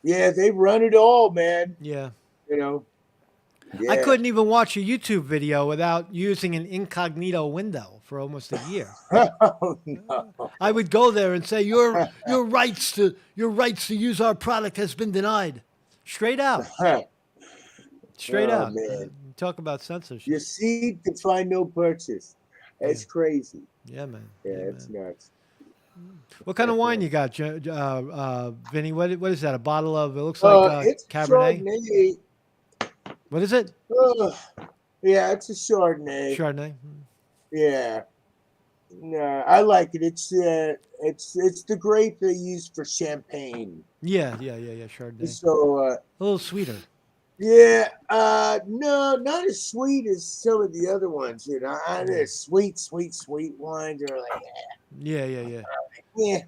G: Yeah, they run it all, man.
A: Yeah.
G: You know.
A: I
G: Yeah.
A: couldn't even watch a YouTube video without using an incognito window for almost a year.
G: Oh, no.
A: I would go there and say, "Your rights to use our product has been denied." Straight out. Straight
G: Oh,
A: out.
G: man.
A: Talk about censorship.
G: You see to find no purchase. It's crazy.
A: Yeah, man.
G: Yeah, it's
A: man.
G: nuts.
A: What kind of wine you got, Vinny? What is that? A bottle of? It looks like
G: It's
A: Cabernet.
G: Chardonnay.
A: What is it?
G: Yeah, it's a Chardonnay.
A: Chardonnay.
G: Yeah. No, I like it. It's the grape they use for champagne.
A: Yeah. Chardonnay.
G: So
A: A little sweeter.
G: yeah, no, not as sweet as some of the other ones. You know, they're sweet wines are like,
A: Yeah.
G: yeah.
A: Yeah.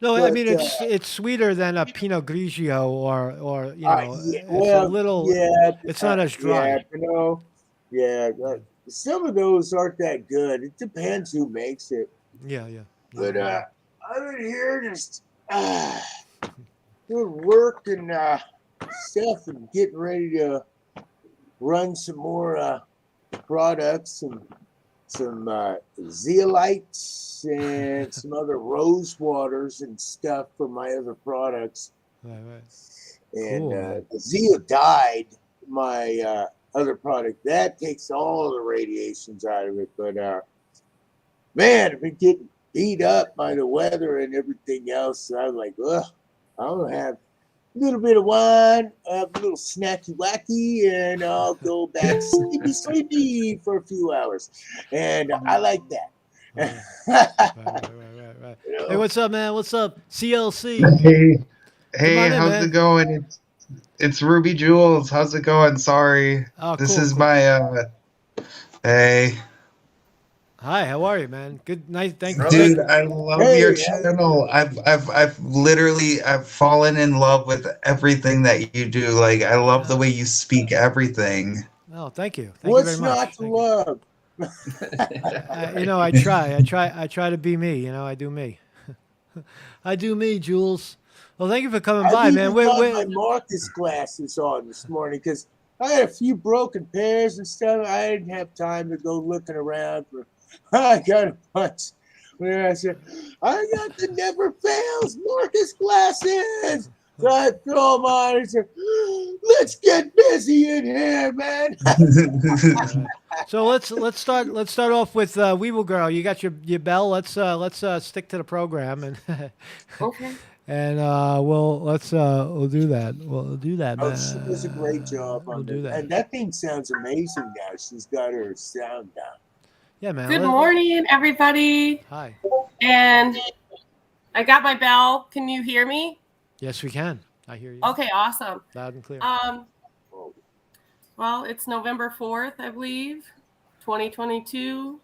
A: No, I
G: But,
A: mean it's sweeter than a Pinot Grigio or you know,
G: Yeah,
A: it's
G: well,
A: a little.
G: yeah,
A: it's not as dry.
G: Yeah, you know, yeah. Some of those aren't that good. It depends who makes it.
A: Yeah.
G: But I'm in here just doing work and stuff and getting ready to run some more products and some zeolites and some other rose waters and stuff for my other products.
A: Right.
G: And
A: Cool, man.
G: the zeodide, my other product, that takes all the radiations out of it. But man, I've been getting beat up by the weather and everything else. So I'm like, ugh, I'll have a little bit of wine, have a little snacky wacky, and I'll go back sleepy for a few hours. And I like that.
A: Right.
G: You know?
A: Hey, what's up, man? What's up, CLC?
H: Hey,
A: on in,
H: how's
A: man.
H: it going? It's Ruby Jules. How's it going? Sorry.
A: Oh,
H: This
A: cool,
H: is
A: cool.
H: my hey.
A: Hi, how are you, man? Good night. Thank you.
H: Dude, I love
G: Hey,
H: your
G: how you
H: channel. I've literally fallen in love with everything that you do. Like I love the way you speak everything.
A: Oh, thank you. Thank
G: What's
A: you very much.
G: not to
A: Thank you.
G: love?
A: You know, I try to be me. You know, I do me. I do me, Jules. Well, thank you for coming by,
G: I
A: man.
G: even got my Marcus glasses on this morning because I had a few broken pairs and stuff. I didn't have time to go looking around for. I got a bunch. Where I said, I got the Never Fails Marcus glasses. So I throw them on and said, let's get busy in here, man.
A: So let's start off with Weevil Girl. You got your bell. Let's stick to the program and
E: Okay.
A: And we'll do that. We'll do that,
G: Oh,
A: man.
G: she does a great job
A: We'll
G: on
A: do
G: it.
A: that.
G: And that thing sounds amazing now. She's got her sound down.
A: Yeah, man.
E: Good morning, everybody.
A: Hi.
E: And I got my bell. Can you hear me?
A: Yes, we can. I hear you.
E: Okay, awesome.
A: Loud and clear.
E: Well, it's November 4th, I believe, 2022.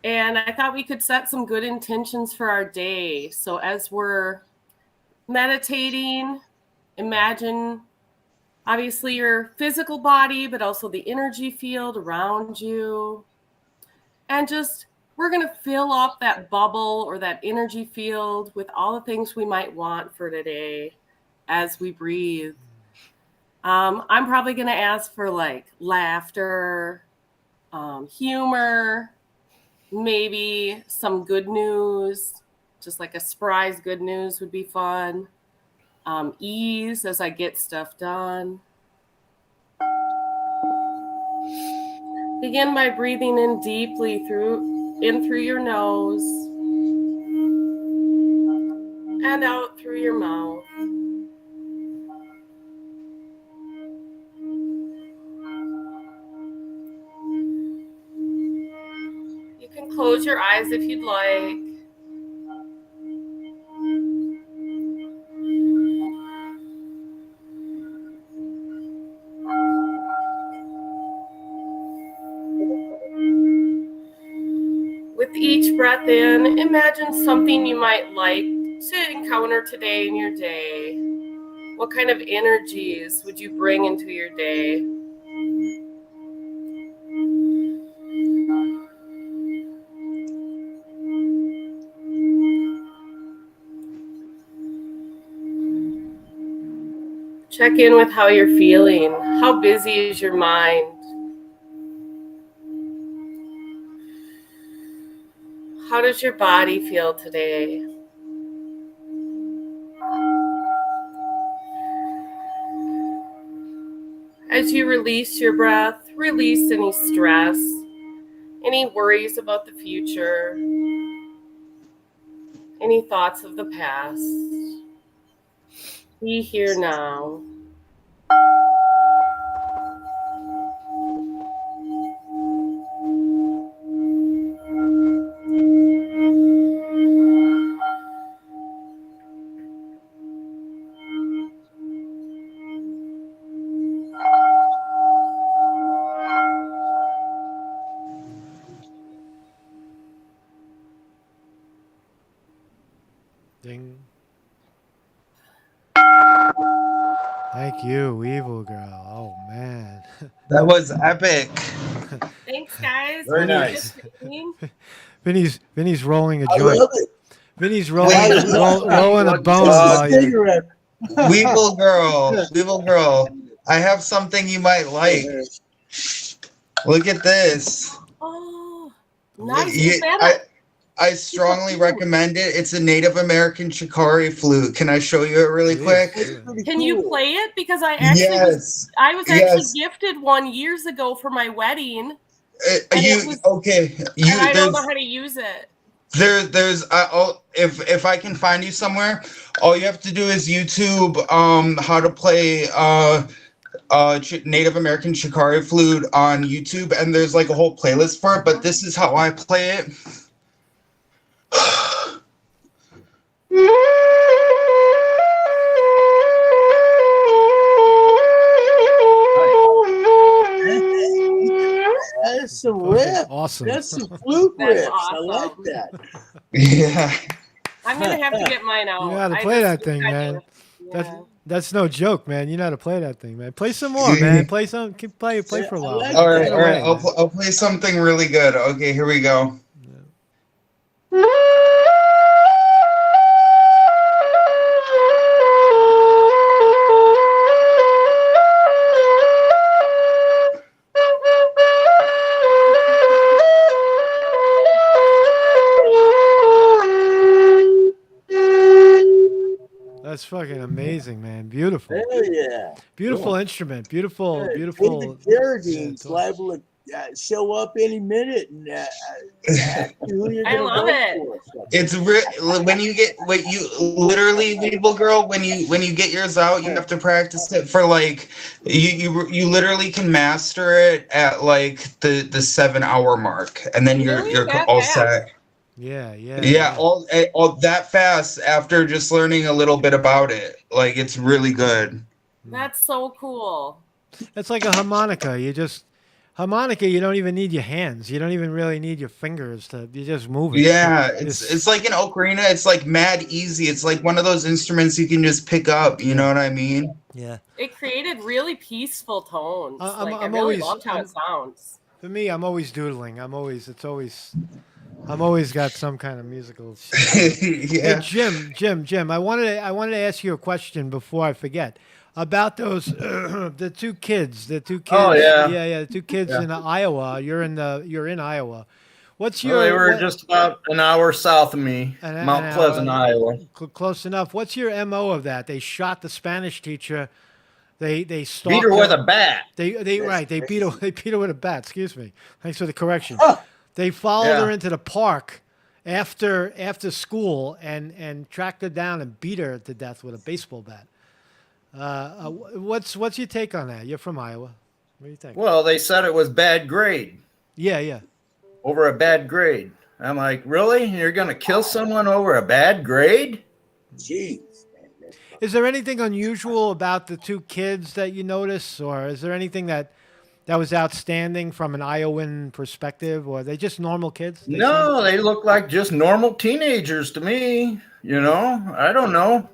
E: And I thought we could set some good intentions for our day. So as we're meditating, imagine obviously your physical body, but also the energy field around you. And just, we're going to fill up that bubble or that energy field with all the things we might want for today as we breathe. I'm probably going to ask for like laughter, humor, maybe some good news, just like a surprise good news would be fun. Ease as I get stuff done. Begin by breathing in deeply through your nose and out through your mouth. You can close your eyes if you'd like. With each breath in, imagine something you might like to encounter today in your day. What kind of energies would you bring into your day? Check in with how you're feeling. How busy is your mind? How does your body feel today? As you release your breath, release any stress, any worries about the future, any thoughts of the past. Be here now.
A: Ding. Thank you, Evil Girl. Oh man.
H: That was epic.
E: Thanks, guys.
F: Very
E: When you're
F: nice.
E: just listening,
A: Vinny's rolling a
G: I
A: joint.
G: love it.
A: Vinny's
H: Wait.
A: rolling a bone
H: Uh,
A: while you.
G: Cigarette.
H: Weevil girl, I have something you might like. Look at this.
E: oh, nice.
H: You-
E: Is that
H: I strongly recommend it. It's a Native American shikari flute. Can I show you it really quick?
E: Can you play it? Because I actually was,
H: Yes.
E: I was actually
H: Yes.
E: gifted one years ago for my wedding,
H: You
E: it was-
H: okay? You
E: and I don't know
H: there's
E: how to use it.
H: there's if I can find you somewhere, all you have to do is YouTube how to play Native American shikari flute on YouTube, and there's like a whole playlist for it. But this is how I play it.
G: That's some riff.
A: Awesome.
G: That's some flute
E: That's
G: riffs. I like
E: awesome.
G: that.
H: Yeah.
E: I'm gonna have to get mine out.
A: You know how to
E: I
A: play
E: just-
A: that thing,
E: I
A: man.
E: do.
A: That's
E: Yeah.
A: that's no joke, man. You know how to play that thing, man. Play some more, man. Play some. Play for a while.
G: I like
H: All right,
A: Take it
H: all right.
A: away, man.
H: I'll play something really good. Okay, here we go.
A: That's fucking amazing, man. Beautiful,
G: Hell yeah.
A: beautiful instrument. Beautiful,
G: Hey,
A: beautiful.
G: David Carradine's
A: Yeah,
G: liable show up any minute and ask you who you're
E: I
G: gonna
E: love
G: vote
E: it.
G: for.
H: It's when you get what you literally, Weeble Girl, when you get yours out, you have to practice it for like you literally can master it at like the 7 hour mark, and then
E: Really?
H: you're
E: That
H: all
E: fast?
H: set.
A: Yeah, yeah,
H: Yeah, all that fast after just learning a little bit about it. Like it's really good.
E: That's so cool.
A: It's like a harmonica. Harmonica. You don't even need your hands. You don't even really need your fingers to. You just move it.
H: Yeah, it's like an ocarina. It's like mad easy. It's like one of those instruments you can just pick up. You know what I mean?
A: Yeah.
E: It created really peaceful tones.
A: I'm
E: I really
A: always-
E: loved how
A: I'm-
E: it sounds.
A: For me, I'm always doodling. I'm always got some kind of musical. Shit.
H: Yeah.
A: Hey, Jim. I wanted to ask you a question before I forget about those the two kids.
F: Oh, yeah.
A: yeah. The two kids
F: Yeah.
A: in Iowa. You're in Iowa. What's
F: Well,
A: your?
F: they were
A: what-
F: just about an hour south of me,
A: An
F: Mount
A: hour.
F: Pleasant, Iowa.
A: Close enough. What's your MO of that? They shot the Spanish teacher. They stalked
F: Beat her with a bat.
A: They
G: That's
A: beat her with a bat. Excuse me. Thanks for the correction.
G: Oh.
A: They followed
F: Yeah.
A: her into the park after school and tracked her down and beat her to death with a baseball bat. What's your take on that? You're from Iowa. What do you think?
F: Well, they said it was bad grade,
A: Yeah.
F: over a bad grade. I'm like, really? You're going to kill someone over a bad grade?
G: Jeez.
A: Is there anything unusual about the two kids that you notice, or is there anything that was outstanding from an Iowan perspective, or are they just normal kids?
F: No, they look like just normal teenagers to me. You know, I don't know.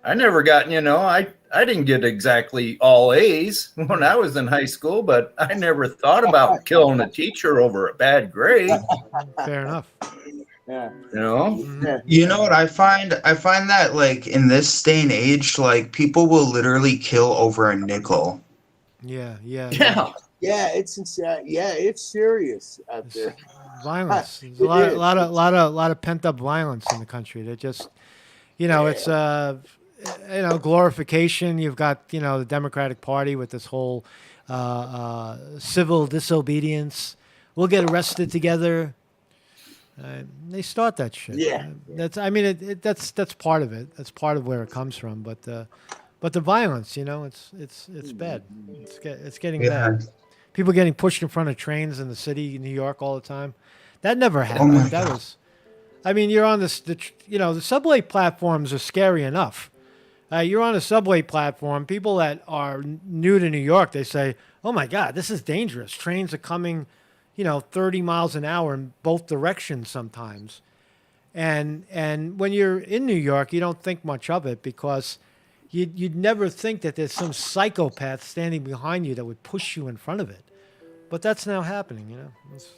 F: I never got, I didn't get exactly all A's when I was in high school, but I never thought about killing a teacher over a bad grade,
A: Fair enough.
G: Yeah.
F: you know?
G: Yeah.
H: You know what I find? I find that like in this day and age, like people will literally kill over a nickel.
A: Yeah.
F: Yeah.
G: Yeah, it's it's serious out there.
A: Violence. There's
G: It
A: a
G: is.
A: lot of pent up violence in the country. They're just, it's glorification. You've got the Democratic Party with this whole civil disobedience. We'll get arrested together. They start that shit.
G: Yeah.
A: That's that's part of it. That's part of where it comes from. But the violence, it's bad. It's getting
H: Yeah.
A: bad. People getting pushed in front of trains in the city, in New York, all the time. That never
H: Oh
A: happened.
H: my
A: That
H: God.
A: was, you're on the subway platforms are scary enough. You're on a subway platform. People that are new to New York, they say, "Oh my God, this is dangerous. Trains are coming, 30 miles an hour in both directions sometimes." And when you're in New York, you don't think much of it because you'd never think that there's some psychopath standing behind you that would push you in front of it. But that's now happening, It's-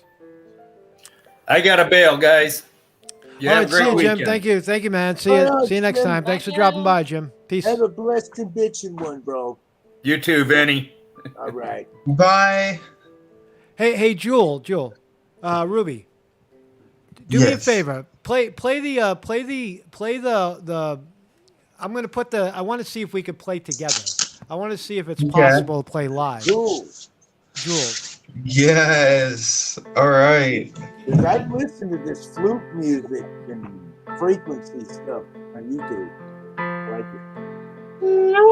F: I got to bail, guys. You
A: All
F: have
A: right,
F: a great
A: see you,
F: weekend.
A: Jim. Thank you, man. See
G: All right,
A: you next
G: Jim.
A: time. Thanks for
E: Bye,
A: dropping
E: Jim.
A: by, Jim. Peace.
G: Have a blessed and bitchin' one, bro.
F: You too, Vinny.
G: All right.
H: Bye.
A: Hey, Jewel, Ruby, do me a
H: Yes.
A: favor. Play the. I'm gonna put the. I want to see if we could play together. I want to see if it's
H: Okay.
A: possible to play live.
G: Jules,
A: Jewel.
H: Yes. All right.
G: 'cause I've listened to this flute music and frequency stuff on YouTube. I like it.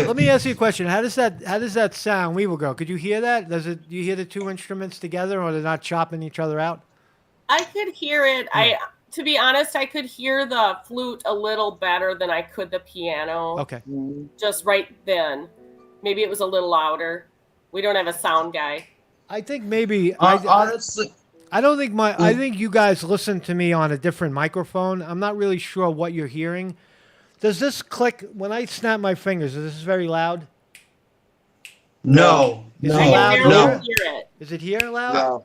A: Let me ask you a question. How does that sound, Weevil Girl? Could you hear that? Do you hear the two instruments together, or they're not chopping each other out?
E: I could hear it. To be honest, I could hear the flute a little better than I could the piano.
A: Okay.
E: Just right then. Maybe it was a little louder. We don't have a sound guy.
A: I think maybe
H: Honestly,
A: I don't think I think you guys listen to me on a different microphone. I'm not really sure what you're hearing. Does this click when I snap my fingers? Is this very loud?
H: no.
A: Is
G: No.
A: it loud
E: Barely
H: No.
A: here?
E: hear it.
A: Is it here loud?
G: No.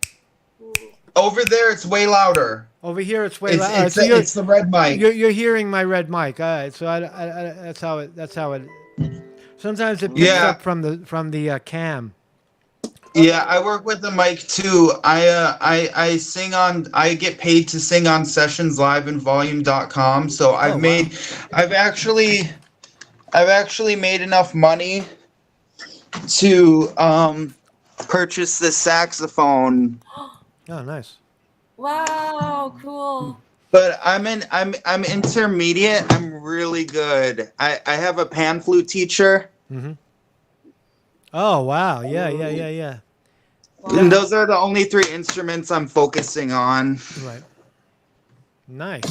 H: Over there, it's way louder.
A: Over here, it's way
H: It's,
A: loud.
H: it's, it's the red mic.
A: You're hearing my red mic. All right, so that's how it. That's how it. Sometimes it picks
H: Yeah.
A: up from the cam.
H: Yeah, I work with the mic too. I sing on. I get paid to sing on sessions live and volume.com. So
A: wow.
H: I've actually made enough money to purchase this saxophone.
A: Oh, nice.
E: Wow, cool.
H: But I'm intermediate. I'm really good. I have a pan flute teacher.
A: Mm-hmm. Oh wow! Yeah.
H: And those are the only 3 instruments I'm focusing on.
A: Right. Nice.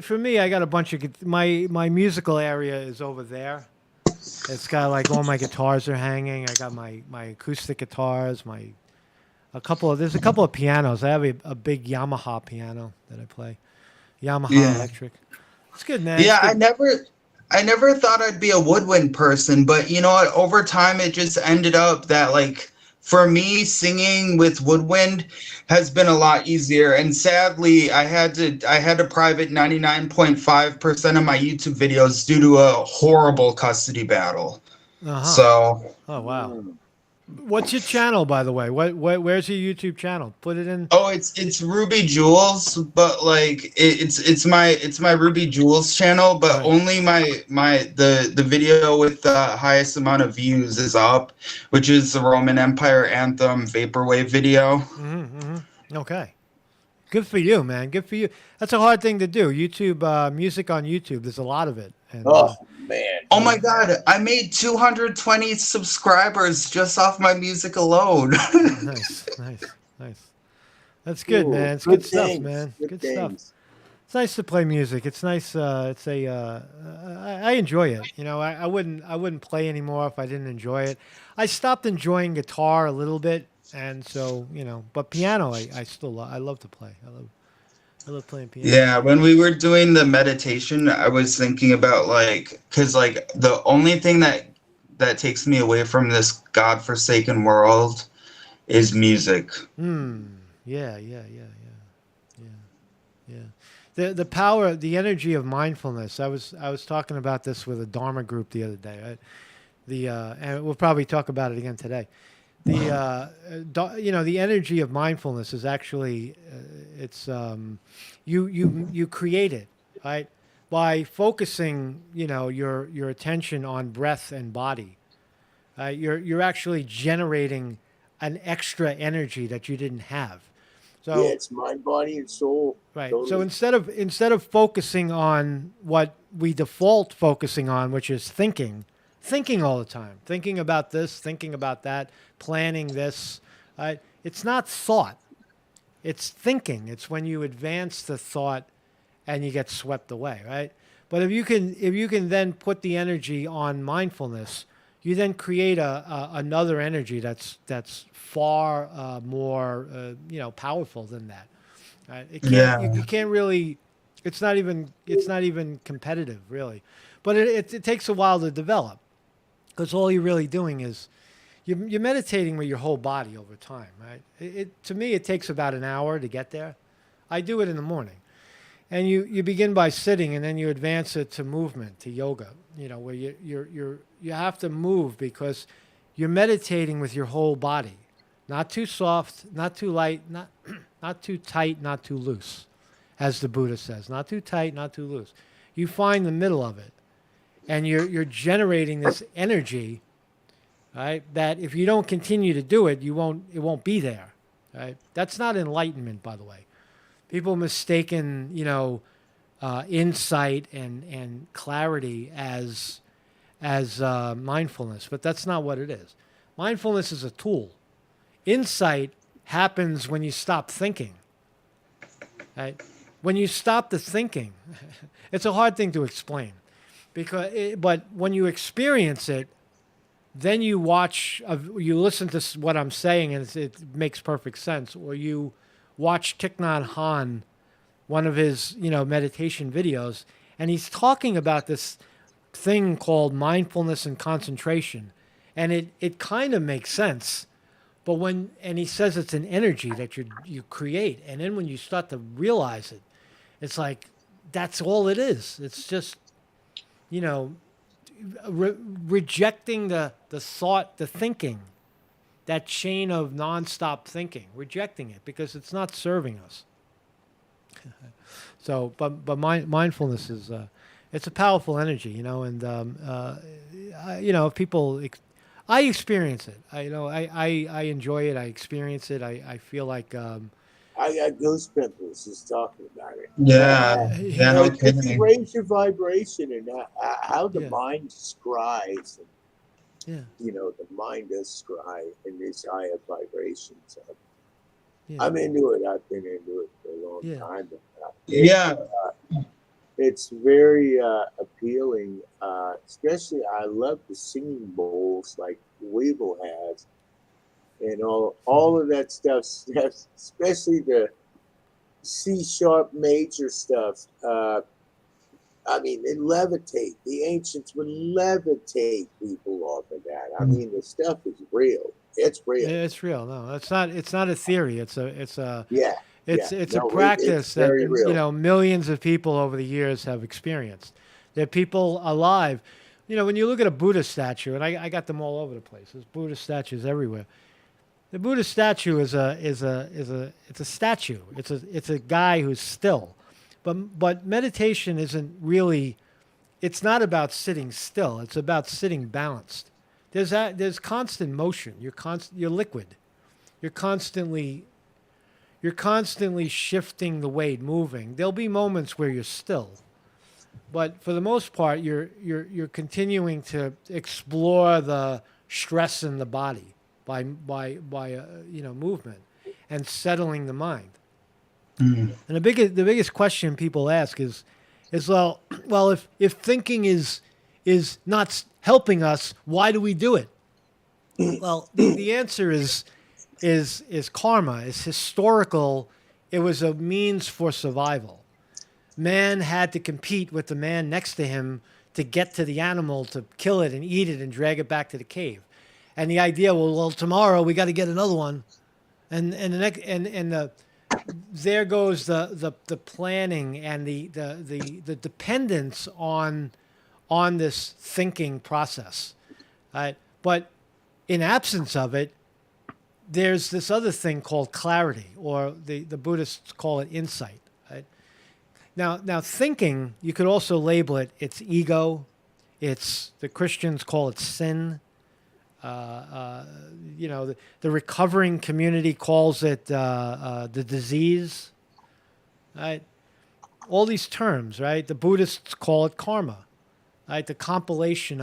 A: For me, I got a bunch of my musical area is over there. It's got like all my guitars are hanging. I got my acoustic guitars, there's a couple of pianos. I have a big Yamaha piano that I play. Yamaha electric. It's good, man.
H: Yeah,
A: It's good.
H: I never thought I'd be a woodwind person, but you know what? Over time, it just ended up that like for me, singing with woodwind has been a lot easier. And sadly, I had to private 99.5% of my YouTube videos due to a horrible custody battle.
A: Uh-huh.
H: So.
A: Oh wow. What's your channel, by the way? Where's your YouTube channel? Put it in.
H: Oh, it's Ruby Jules, but like it's my Ruby Jules channel, but
A: Right.
H: only the video with the highest amount of views is up, which is the Roman Empire Anthem Vaporwave video.
A: Okay. Good for you, man. Good for you. That's a hard thing to do. YouTube, music on YouTube. There's a lot of it. And,
G: Oh man.
H: Oh my god, I made 220 subscribers just off my music alone.
A: nice. That's good,
G: Ooh,
A: man. It's good stuff,
G: things,
A: man. Good stuff.
G: things.
A: It's nice to play music. It's nice. I enjoy it. You know, I wouldn't play anymore if I didn't enjoy it. I stopped enjoying guitar a little bit, and so but piano, I still I love to play. I love playing piano.
H: Yeah, when we were doing the meditation, I was thinking about because the only thing that takes me away from this godforsaken world is music.
A: Yeah. The power, the energy of mindfulness. I was talking about this with a Dharma group the other day. Right? And we'll probably talk about it again today. The energy of mindfulness is actually you create it, right? By focusing, your attention on breath and body. You're actually generating an extra energy that you didn't have. So
G: Yeah, it's mind, body, and soul.
A: right.
G: Totally.
A: So instead of focusing on what we default focusing on, which is thinking all the time, thinking about this, thinking about that, planning this. It's not thought. It's thinking. It's when you advance the thought and you get swept away, right? But if you can then put the energy on mindfulness, you then create another energy that's far more powerful than that. Right? You can't really. It's not even competitive really, but it takes a while to develop, because all you're really doing is you're meditating with your whole body over time, right? To me, it takes about an hour to get there. I do it in the morning. And you begin by sitting, and then you advance it to movement, to yoga, where you have to move, because you're meditating with your whole body. Not too soft, not too light, not too tight, not too loose, as the Buddha says. Not too tight, not too loose. You find the middle of it, and you're generating this energy, right? That if you don't continue to do it, it won't be there, right? That's not enlightenment, by the way. People mistaken, insight and clarity as mindfulness, but that's not what it is. Mindfulness is a tool. Insight happens when you stop thinking. Right? When you stop the thinking, it's a hard thing to explain, but when you experience it, then you you listen to what I'm saying, and it makes perfect sense, or you watch Thich Nhat Hanh, one of his meditation videos, and he's talking about this thing called mindfulness and concentration, and it kind of makes sense. But and he says it's an energy that you create, and then when you start to realize it, it's like that's all it is. It's just, you know, rejecting the thought, the thinking, that chain of nonstop thinking, rejecting it because it's not serving us. So, but mindfulness is it's a powerful energy, you know, and you know, people. I experience it. I enjoy it. I experience it. I feel like
G: I got goosebumps just talking about it.
H: Yeah. Yeah. No
G: It
H: kidding.
G: raise your vibration and how the
A: Yeah.
G: mind scries. And,
A: yeah,
G: you know, the mind does scry in these higher vibrations.
A: yeah,
G: I'm into it. I've been into it for a long
A: Yeah.
G: time. But,
H: Yeah.
G: it's very appealing. Especially, I love the singing bowls like Weeble has, and all of that stuff. Especially the C sharp major stuff. I mean, they levitate. The ancients would levitate people off of that. I mean, the stuff is real. It's real.
A: yeah, it's real. No, it's not. It's not a theory. It's a
G: Yeah.
A: It's
G: Yeah.
A: it's
G: No,
A: a practice
G: it's
A: that
G: very real.
A: you know millions of people over the years have experienced. They're people alive. You know, when you look at a Buddha statue, and I got them all over the place. There's Buddha statues everywhere. The Buddha statue is a statue. It's a guy who's still. But meditation isn't really. It's not about sitting still. It's about sitting balanced. There's constant motion. You're liquid. You're constantly shifting the weight, moving. There'll be moments where you're still, but for the most part, you're continuing to explore the stress in the body by you know, movement and settling the mind. And the biggest question people ask is well if thinking is not helping us, why do we do it? Well, the answer is karma. It's historical. It was a means for survival. Man had to compete with the man next to him to get to the animal, to kill it and eat it and drag it back to the cave. And the idea, well, tomorrow we got to get another one, and the next there goes the planning and the dependence on this thinking process, right? But in absence of it, there's this other thing called clarity, or the Buddhists call it insight. Right? Now thinking, you could also label it, it's ego, the Christians call it sin. You know, the recovering community calls it the disease. Right? All these terms, right? The Buddhists call it karma, right? The compilation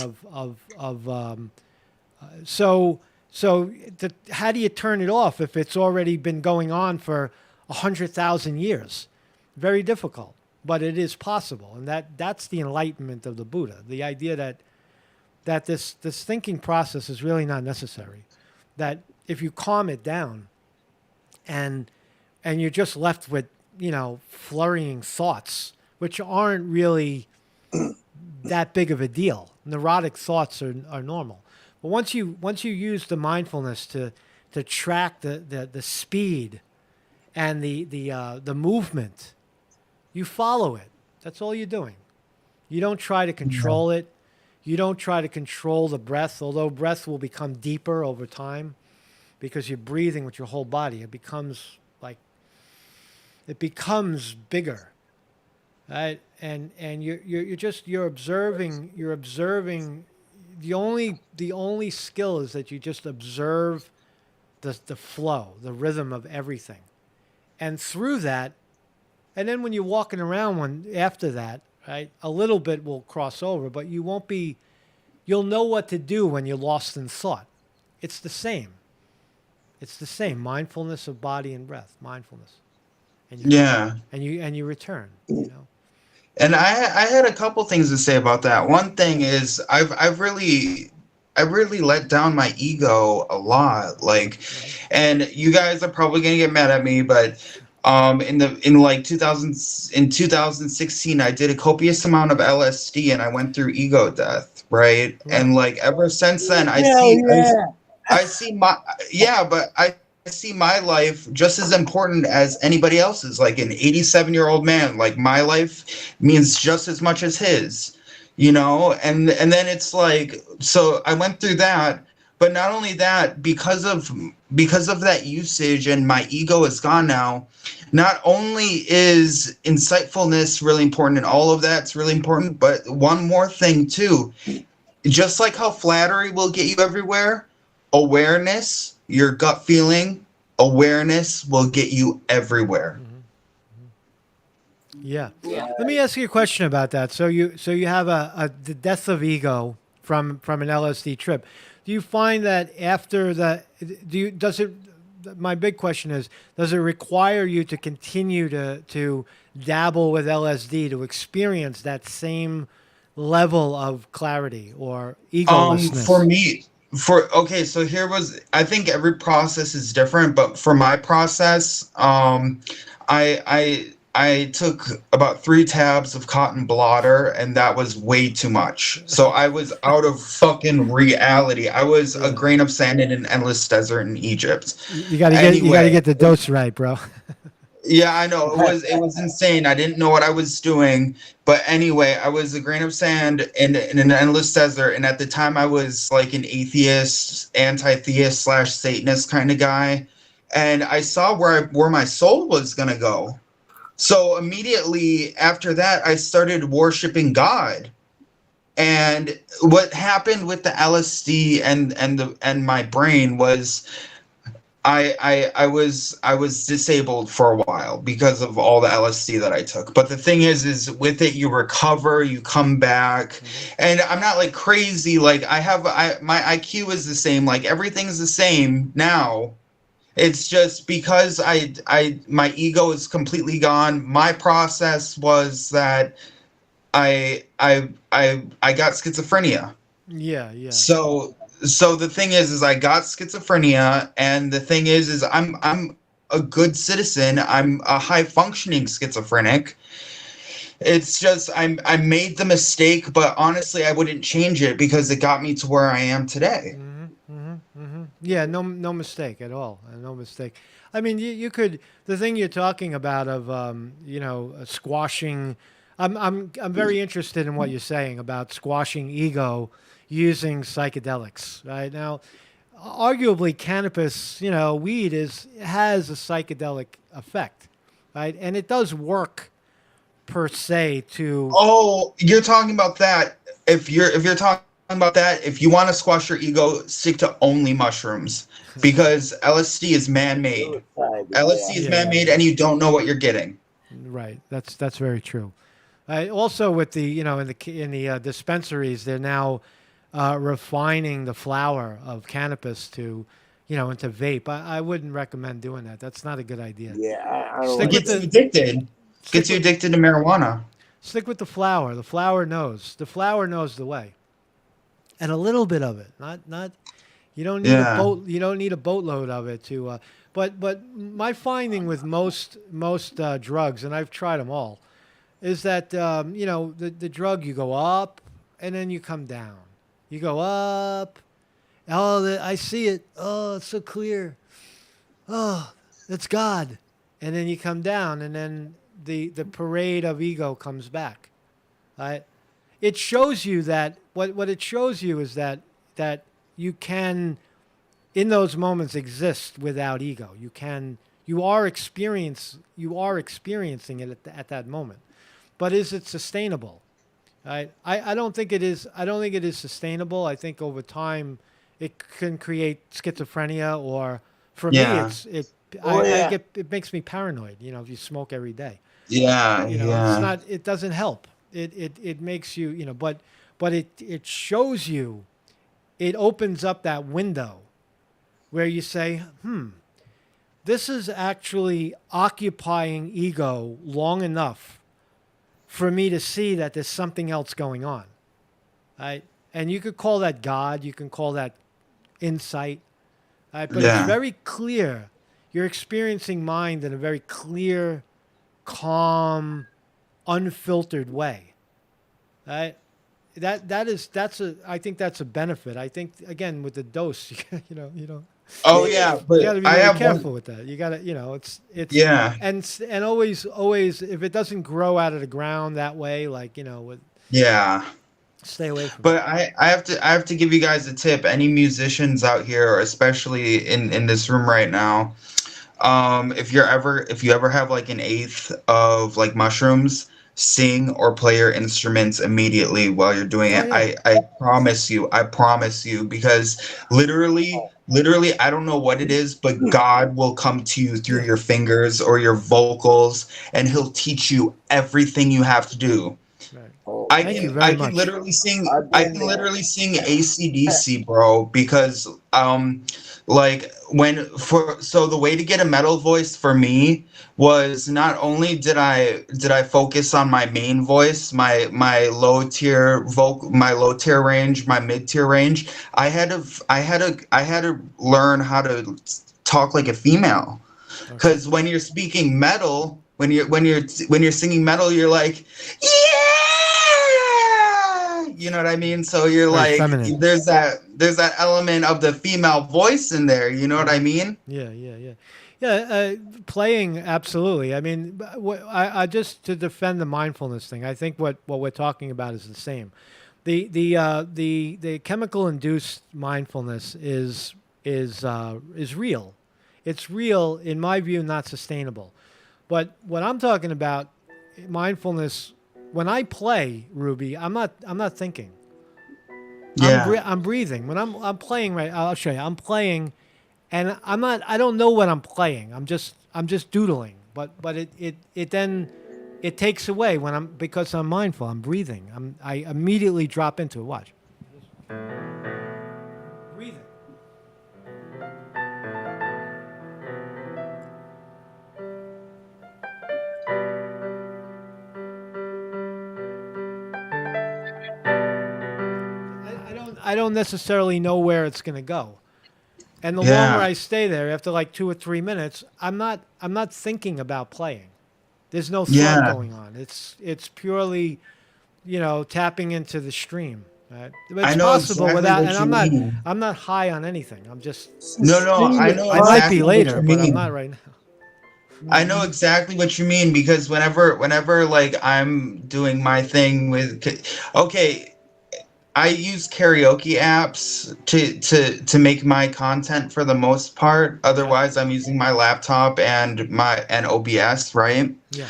A: how do you turn it off if it's already been going on for 100,000 years? Very difficult, but it is possible, and that's the enlightenment of the Buddha. The idea that this thinking process is really not necessary. That if you calm it down, and you're just left with, you know, flurrying thoughts, which aren't really that big of a deal. Neurotic thoughts are normal. But once you use the mindfulness to track the speed and the movement, you follow it. That's all you're doing. You don't try to control it. You don't try to control the breath, although breath will become deeper over time because you're breathing with your whole body. It becomes bigger, right? And you're observing. The only skill is that you just observe the flow, the rhythm of everything, and through that, and then when you're walking around after that, right, a little bit will cross over, but you'll know what to do when you're lost in thought. It's the same. Mindfulness of body and breath, mindfulness, and you return, you know.
H: And I had a couple things to say about that. One thing is I've really let down my ego a lot. Like, and you guys are probably gonna get mad at me, but in like 2016, I did a copious amount of LSD and I went through ego death, right? And like ever since then,
G: Hell yeah.
H: I see my yeah, but I see my life just as important as anybody else's. Like an 87-year-old man, like my life means just as much as his, you know. And then it's like, so I went through that, but not only that, because of that usage and my ego is gone now. Not only is insightfulness really important and all of that's really important, but one more thing too. Just like how flattery will get you everywhere, awareness, your gut feeling, awareness will get you everywhere.
A: Yeah. Let me ask you a question about that. So you have the death of ego from an LSD trip. Do you find that after that, my big question is, does it require you to continue to dabble with LSD to experience that same level of clarity or egolessness?
H: For me, okay, so I think every process is different, but for my process, I took about 3 tabs of cotton blotter, and that was way too much. So I was out of fucking reality. I was a grain of sand in an endless desert in Egypt.
A: You gotta get the dose right, bro.
H: Yeah, I know. It was insane. I didn't know what I was doing. But anyway, I was a grain of sand in an endless desert. And at the time I was like an atheist, anti-theist / Satanist kind of guy. And I saw where my soul was gonna go. So immediately after that, I started worshiping God. And what happened with the LSD and my brain was I was disabled for a while because of all the LSD that I took. But the thing is with it you recover, you come back, and I'm not like crazy. Like my IQ is the same. Like everything's the same now. It's just because my ego is completely gone. My process was that I got schizophrenia.
A: Yeah.
H: So the thing is I got schizophrenia, and the thing is I'm a good citizen. I'm a high functioning schizophrenic. It's just I made the mistake, but honestly I wouldn't change it because it got me to where I am today.
A: Yeah, no mistake at all. No mistake. I mean, you could, the thing you're talking about of squashing. I'm very interested in what you're saying about squashing ego using psychedelics. Right now, arguably cannabis, weed has a psychedelic effect, right? And it does work per se to.
H: Oh, you're talking about that. If you're talking about that, if you want to squash your ego, stick to only mushrooms, because LSD is man-made. LSD is man-made, and you don't know what you're getting.
A: Right. That's very true. Also, with the in the dispensaries, they're now refining the flower of cannabis to, into vape. I wouldn't recommend doing that. That's not a good idea.
G: Yeah, I don't
H: It gets you addicted. Gets you addicted to marijuana.
A: Stick with the flower. The flower knows. The flower knows the way. And a little bit of it, not. You don't need a boat. You don't need a boatload of it to. But my finding with most drugs, and I've tried them all, is that the drug, you go up and then you come down. You go up. Oh, I see it. Oh, it's so clear. Oh, it's God. And then you come down, and then the parade of ego comes back. Right? It shows you that what it shows you is that you can, in those moments, exist without ego. You are experiencing it at that moment. But is it sustainable? Right? I don't think it is. I don't think it is sustainable. I think over time it can create schizophrenia, or for me it makes me paranoid, if you smoke every day.
H: Yeah.
A: It's not, it doesn't help. It makes you, but it shows you, it opens up that window where you say, this is actually occupying ego long enough for me to see that there's something else going on. Right? And you could call that God, you can call that insight, right? But it's very clear. you're experiencing mind in a very clear, calm, unfiltered way. Right? I think that's a benefit. I think again with the dose, you know,
H: Oh yeah,
A: you
H: but
A: got to be
H: I
A: really
H: have
A: careful
H: one.
A: with that. You got to, it's
H: Yeah,
A: and always if it doesn't grow out of the ground that way, like
H: yeah.
A: stay away from it.
H: But I have to give you guys a tip. Any musicians out here, especially in this room right now, if you ever have like an eighth of like mushrooms, sing or play your instruments immediately while you're doing
A: Oh
H: it.
A: yeah,
H: I promise you, because literally, I don't know what it is, but God will come to you through
A: yeah.
H: your fingers or your vocals, and He'll teach you everything you have to do.
A: Right.
G: Oh,
H: I
A: Thank you
H: can
A: very
H: I can
A: much.
H: literally sing
G: I've
H: I
G: been
H: can
G: there.
H: literally sing AC/DC, bro, because like when for so the way to get a metal voice for me was not only did I focus on my main voice, my low tier range, my mid tier range. I had to learn how to talk like a female,
A: Okay.
H: because when you're speaking metal, when you're singing metal, you're like, yeah, you know what I mean. So you're
A: Very
H: like,
A: feminine.
H: there's that element of the female voice in there. You know what I mean?
A: Yeah, yeah, yeah, yeah. Playing, absolutely. I mean, I just to defend the mindfulness thing. I think what we're talking about is the same. The chemical induced mindfulness is real. It's real in my view, not sustainable. But what I'm talking about, mindfulness. When I play, Ruby, I'm not thinking.
H: Yeah.
A: I'm breathing. When I'm playing, right, I'll show you. I'm playing, and I don't know what I'm playing. I'm just doodling. But it then it takes away because I'm mindful. I'm breathing. I immediately drop into it. Watch. Breathing. I don't necessarily know where it's going to go. And the longer
H: Yeah.
A: I stay there, after like 2 or 3 minutes, I'm not thinking about playing. There's no thought
H: Yeah.
A: going on. It's purely, tapping into the stream. Right? But
H: I
A: it's
H: know
A: possible
H: exactly
A: without,
H: what
A: and
H: you mean.
A: I'm not high on anything. I'm just,
H: No, I know
A: I might be
H: exactly what
A: later,
H: you
A: but I'm
H: mean.
A: not right now.
H: I know exactly what you mean, because whenever like I'm doing my thing okay, I use karaoke apps to make my content for the most part.
A: Okay.
H: Otherwise, I'm using my laptop and OBS, right?
A: Yeah.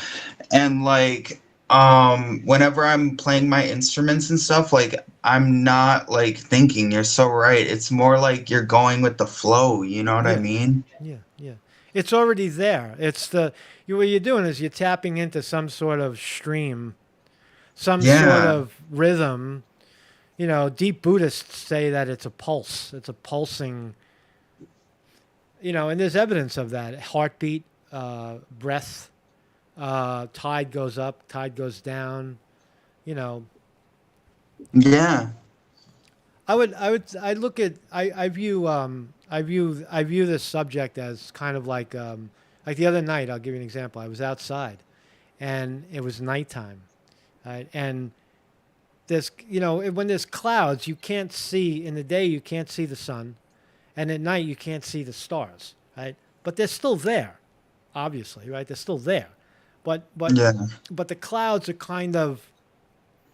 H: And like whenever I'm playing my instruments and stuff, like I'm not like thinking. You're so right. It's more like you're going with the flow, you know what I
A: Yeah.
H: mean?
A: Yeah. Yeah. It's already there. What you're doing is you're tapping into some sort of stream, some sort
H: Yeah.
A: of rhythm. Deep Buddhists say that it's a pulse. It's a pulsing, and there's evidence of that. Heartbeat, breath, tide goes up, tide goes down. You know,
H: Yeah.
A: I look at, I view this subject as kind of like the other night, I'll give you an example. I was outside and it was nighttime, right? And when there's clouds, you can't see in the day, you can't see the sun, and at night you can't see the stars, right? But they're still there, obviously, right? They're still there, but
H: Yeah.
A: the clouds are kind of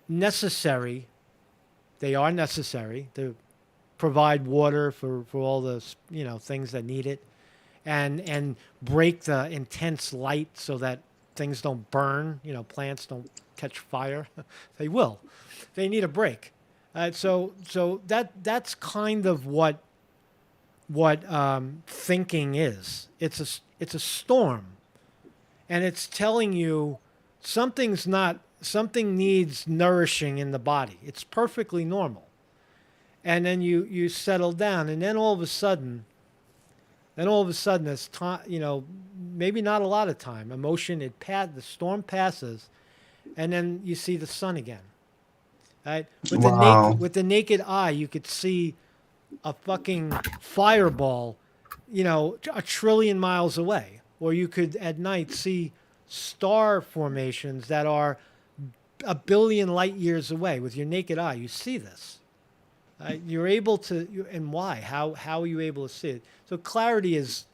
A: necessary. They are necessary to provide water for all the things that need it, and break the intense light so that things don't burn. Plants don't catch fire. They will. They need a break. So that's kind of what thinking is. It's a storm, and it's telling you something needs nourishing in the body. It's perfectly normal, and then you settle down, and then all of a sudden, as time, maybe not a lot of time, emotion, the storm passes, and then you see the sun again. Right?
H: Wow.
A: With the naked eye, you could see a fucking fireball a trillion miles away, or you could at night see star formations that are a billion light years away with your naked eye. You see this. You're able to, and why? How are you able to see it? So clarity is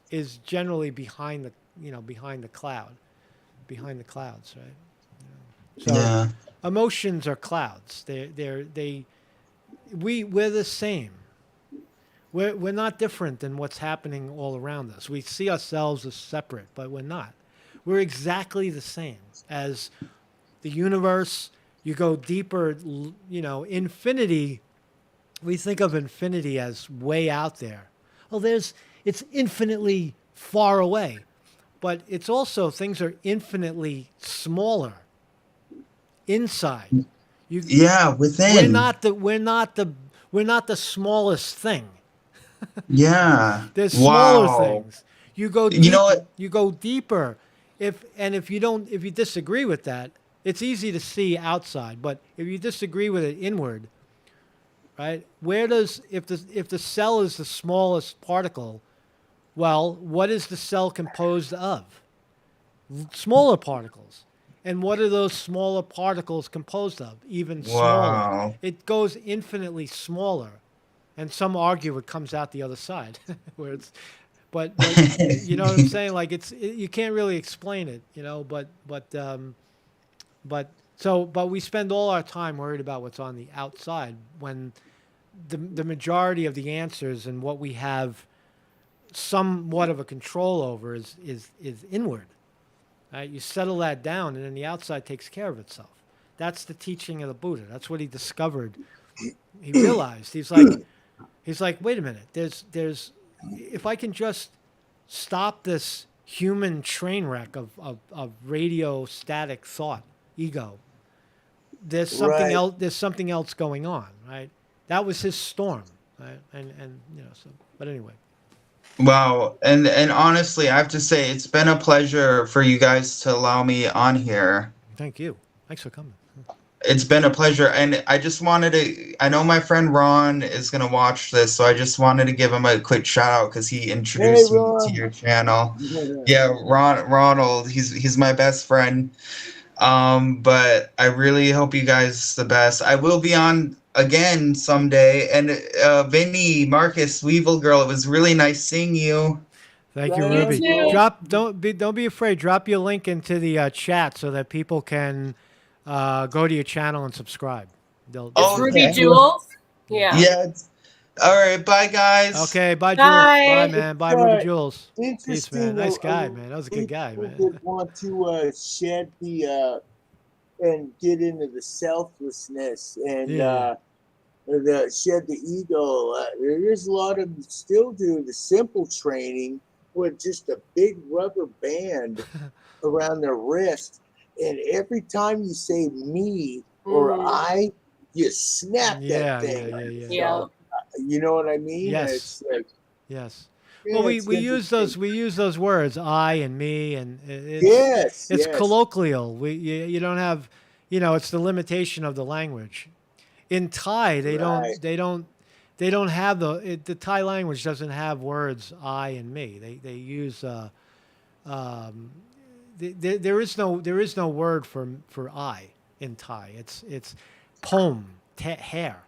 A: generally behind the clouds, right? So
H: Yeah.
A: emotions are clouds. We're the same. We're not different than what's happening all around us. We see ourselves as separate, but we're not. We're exactly the same as the universe. You go deeper, infinity. We think of infinity as way out there. Well, it's infinitely far away, but it's also things are infinitely smaller inside.
H: Yeah, within.
A: We're not the smallest thing.
H: Yeah.
A: There's smaller
H: Wow.
A: things. You go deeper.
H: You know what?
A: You go deeper. If you disagree with that, it's easy to see outside. But if you disagree with it inward, right? If the cell is the smallest particle, well, what is the cell composed of? Smaller particles. And what are those smaller particles composed of? Even smaller.
H: Wow.
A: It goes infinitely smaller. And some argue it comes out the other side, where but you know what I'm saying? Like you can't really explain it, but we spend all our time worried about what's on the outside when the majority of the answers and what we have somewhat of a control over is inward. Right? You settle that down, and then the outside takes care of itself. That's the teaching of the Buddha. That's what he discovered. He realized he's like, wait a minute. There's if I can just stop this human train wreck of radio static thought, ego, there's something
G: Right.
A: else. There's something else going on, right? That was his storm, right? And so. But anyway.
H: Wow. And honestly, I have to say it's been a pleasure for you guys to allow me on here.
A: Thank you. Thanks for coming.
H: It's been a pleasure. And I just wanted to, I know my friend Ron is going to watch this, so I just wanted to give him a quick shout out because he introduced
G: Hey,
H: me
G: Ron.
H: to your channel. Yeah, Ronald, he's my best friend. But I really hope you guys the best. I will be on again someday. And Vinny, Marcus, Weevil Girl, it was really nice seeing you.
A: Thank you,
G: Thank
A: Ruby.
E: you.
A: Don't be afraid. Drop your link into the chat so that people can go to your channel and subscribe.
H: Oh,
E: Ruby
H: okay.
E: Jules. Yeah.
H: Yeah. All right. Bye, guys.
A: Okay, bye,
E: Bye.
A: Jules. Bye, man. Bye, Ruby
G: Right.
A: Jules. Peace,
G: Interesting.
A: man. Nice guy, man. That was a good guy,
G: people
A: man.
G: that want to shed the and get into the selflessness and
A: Yeah.
G: shed the ego. There's a lot of them that still do the simple training with just a big rubber band around their wrist, and every time you say me or
E: Mhm.
G: I, you snap
A: Yeah,
G: that thing.
A: yeah.
E: Yeah.
G: You know what I mean?
A: Yes.
G: It's like,
A: Yes.
G: yeah,
A: Well, we
G: it's
A: use those words, I and me, and
G: Yes,
A: it's
G: yes.
A: colloquial. You don't have, it's the limitation of the language. In Thai, they
G: Right.
A: don't have the Thai language doesn't have words I and me. They use there is no word for I in Thai. It's pom, hair.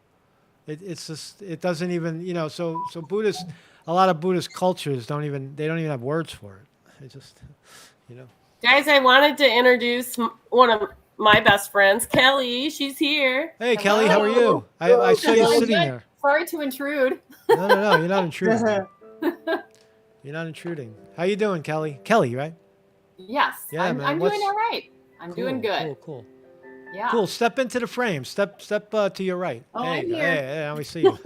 A: It's just it doesn't even so Buddhist, a lot of Buddhist cultures don't even have words for it. It just
E: Guys, I wanted to introduce one of my best friends, Kelly. She's here.
A: Hey Kelly, how are you? I saw you
G: Hello.
A: sitting there.
I: Sorry to intrude.
A: No, you're not intruding. You're not intruding. How you doing, Kelly? Kelly, right?
I: Yes,
A: Yeah,
I: I'm
A: man,
I: doing
A: what's-
I: all right. I'm doing good.
A: Cool.
I: Yeah.
A: Cool. Step into the frame. Step to your right.
I: Oh,
A: There
I: I'm
A: you go.
I: here.
A: Hey, let me see you.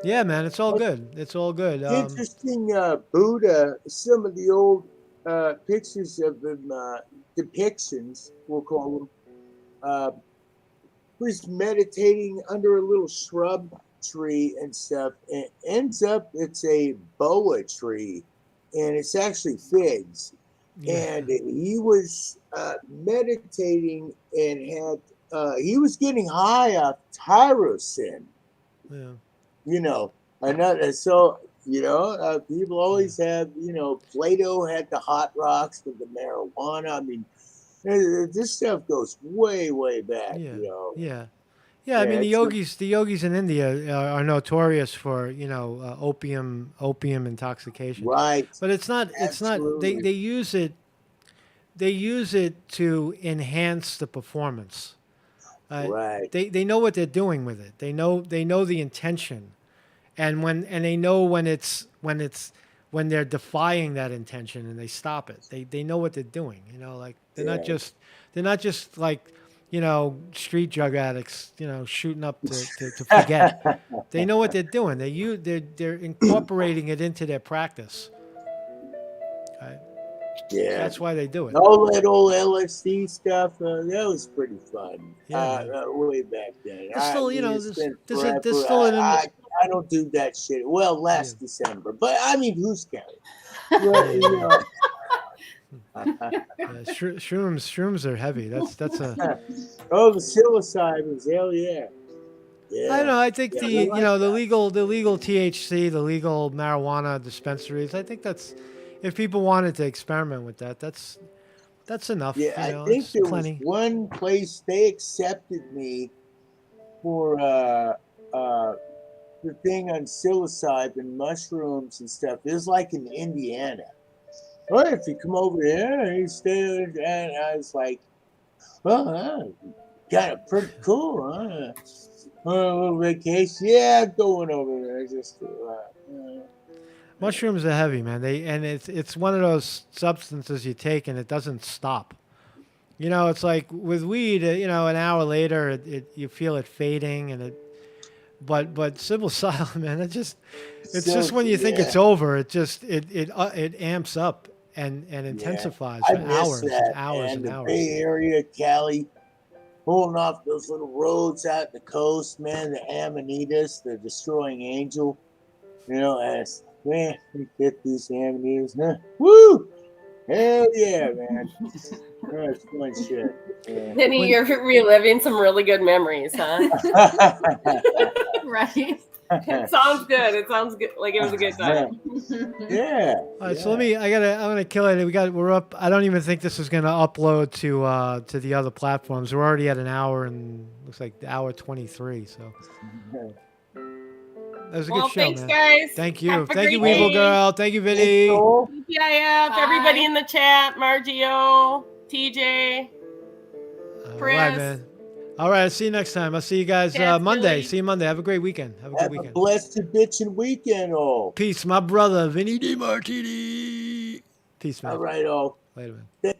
A: Yeah, man, it's all good. It's all good.
G: Interesting Buddha, some of the old pictures of him, depictions, we'll call them, was meditating under a little shrub tree and stuff. And ends up, it's a boa tree, and it's actually figs.
A: Yeah.
G: And he was meditating and he was getting high off tyrosine.
A: Yeah.
G: you know, another. So, you know, people always have, you know, Plato had the hot rocks with the marijuana. I mean, this stuff goes way, way back,
A: Yeah.
G: you know.
A: Yeah. Yeah, I mean
G: Yeah,
A: the yogis in India are notorious for opium intoxication.
G: Right.
A: But it's not
G: Absolutely.
A: they use it to enhance the performance.
G: Right.
A: They know what they're doing with it. They know the intention, and they know when they're defying that intention and they stop it. They know what they're doing. You know, like they're not just like street drug addicts, shooting up to forget. They know what they're doing. They're incorporating it into their practice. Right?
G: Yeah.
A: That's why they do it.
G: All that old LSD stuff, that was pretty fun.
A: Yeah,
G: Way back then.
A: There's still,
G: I mean,
A: there's
G: it's been
A: there's
G: forever.
A: still an
G: I don't do that shit. Well, last December, but I mean, who's counting? Well, you know.
A: shrooms are heavy. That's a.
G: Oh, the psilocybins, hell yeah. Yeah.
A: I don't know. I think
G: Yeah,
A: the
G: I like
A: the legal THC, the legal marijuana dispensaries. I think that's if people wanted to experiment with that, that's enough.
G: Yeah, I think
A: it's
G: there
A: plenty.
G: was one place they accepted me for the thing on psilocybin, mushrooms and stuff. It was like in Indiana. Well, if you come over here, you stay, and I was like, well, kind of pretty cool, huh? A little vacation. Yeah, I'm going over there. Just
A: Mushrooms are heavy, man. It's one of those substances you take and it doesn't stop. It's like with weed. An hour later, you feel it fading, and but psilocybin, man, it's just when you think it's over, it amps up and intensifies
G: I
A: for
G: miss
A: hours
G: that,
A: and hours
G: man.
A: and
G: The
A: hours.
G: Bay Area, Cali, pulling off those little roads out the coast, man. The Amanitas, the Destroying Angel. As man, we get these Amanitas, huh? Woo! Hell yeah, man. That's fun shit. Yeah.
E: Penny, you're reliving some really good memories, huh?
I: Right.
E: It sounds good. It sounds good. Like it was a good time.
G: Yeah.
A: All right, so I'm gonna kill it. We're up. I don't even think this is gonna upload to the other platforms. We're already at an hour and looks like hour 23. So that was a good show,
E: thanks,
A: man.
E: guys.
A: Thank
E: Have
A: you,
E: a
A: thank you,
E: great
A: Weevil
E: day.
A: Girl. Thank you, Vinny.
E: TGIF, everybody in the chat, Margio, TJ,
A: All
E: Chris.
A: right, man. All right, I'll see you next time. I'll see you guys
E: Yes,
A: Monday.
E: Billy.
A: See you Monday. Have a great weekend. Have a good
G: Have a
A: weekend.
G: blessed bitchin' weekend, all.
A: Peace, my brother, Vinny DiMartini. Peace, man.
G: All right, all.
A: Later, man.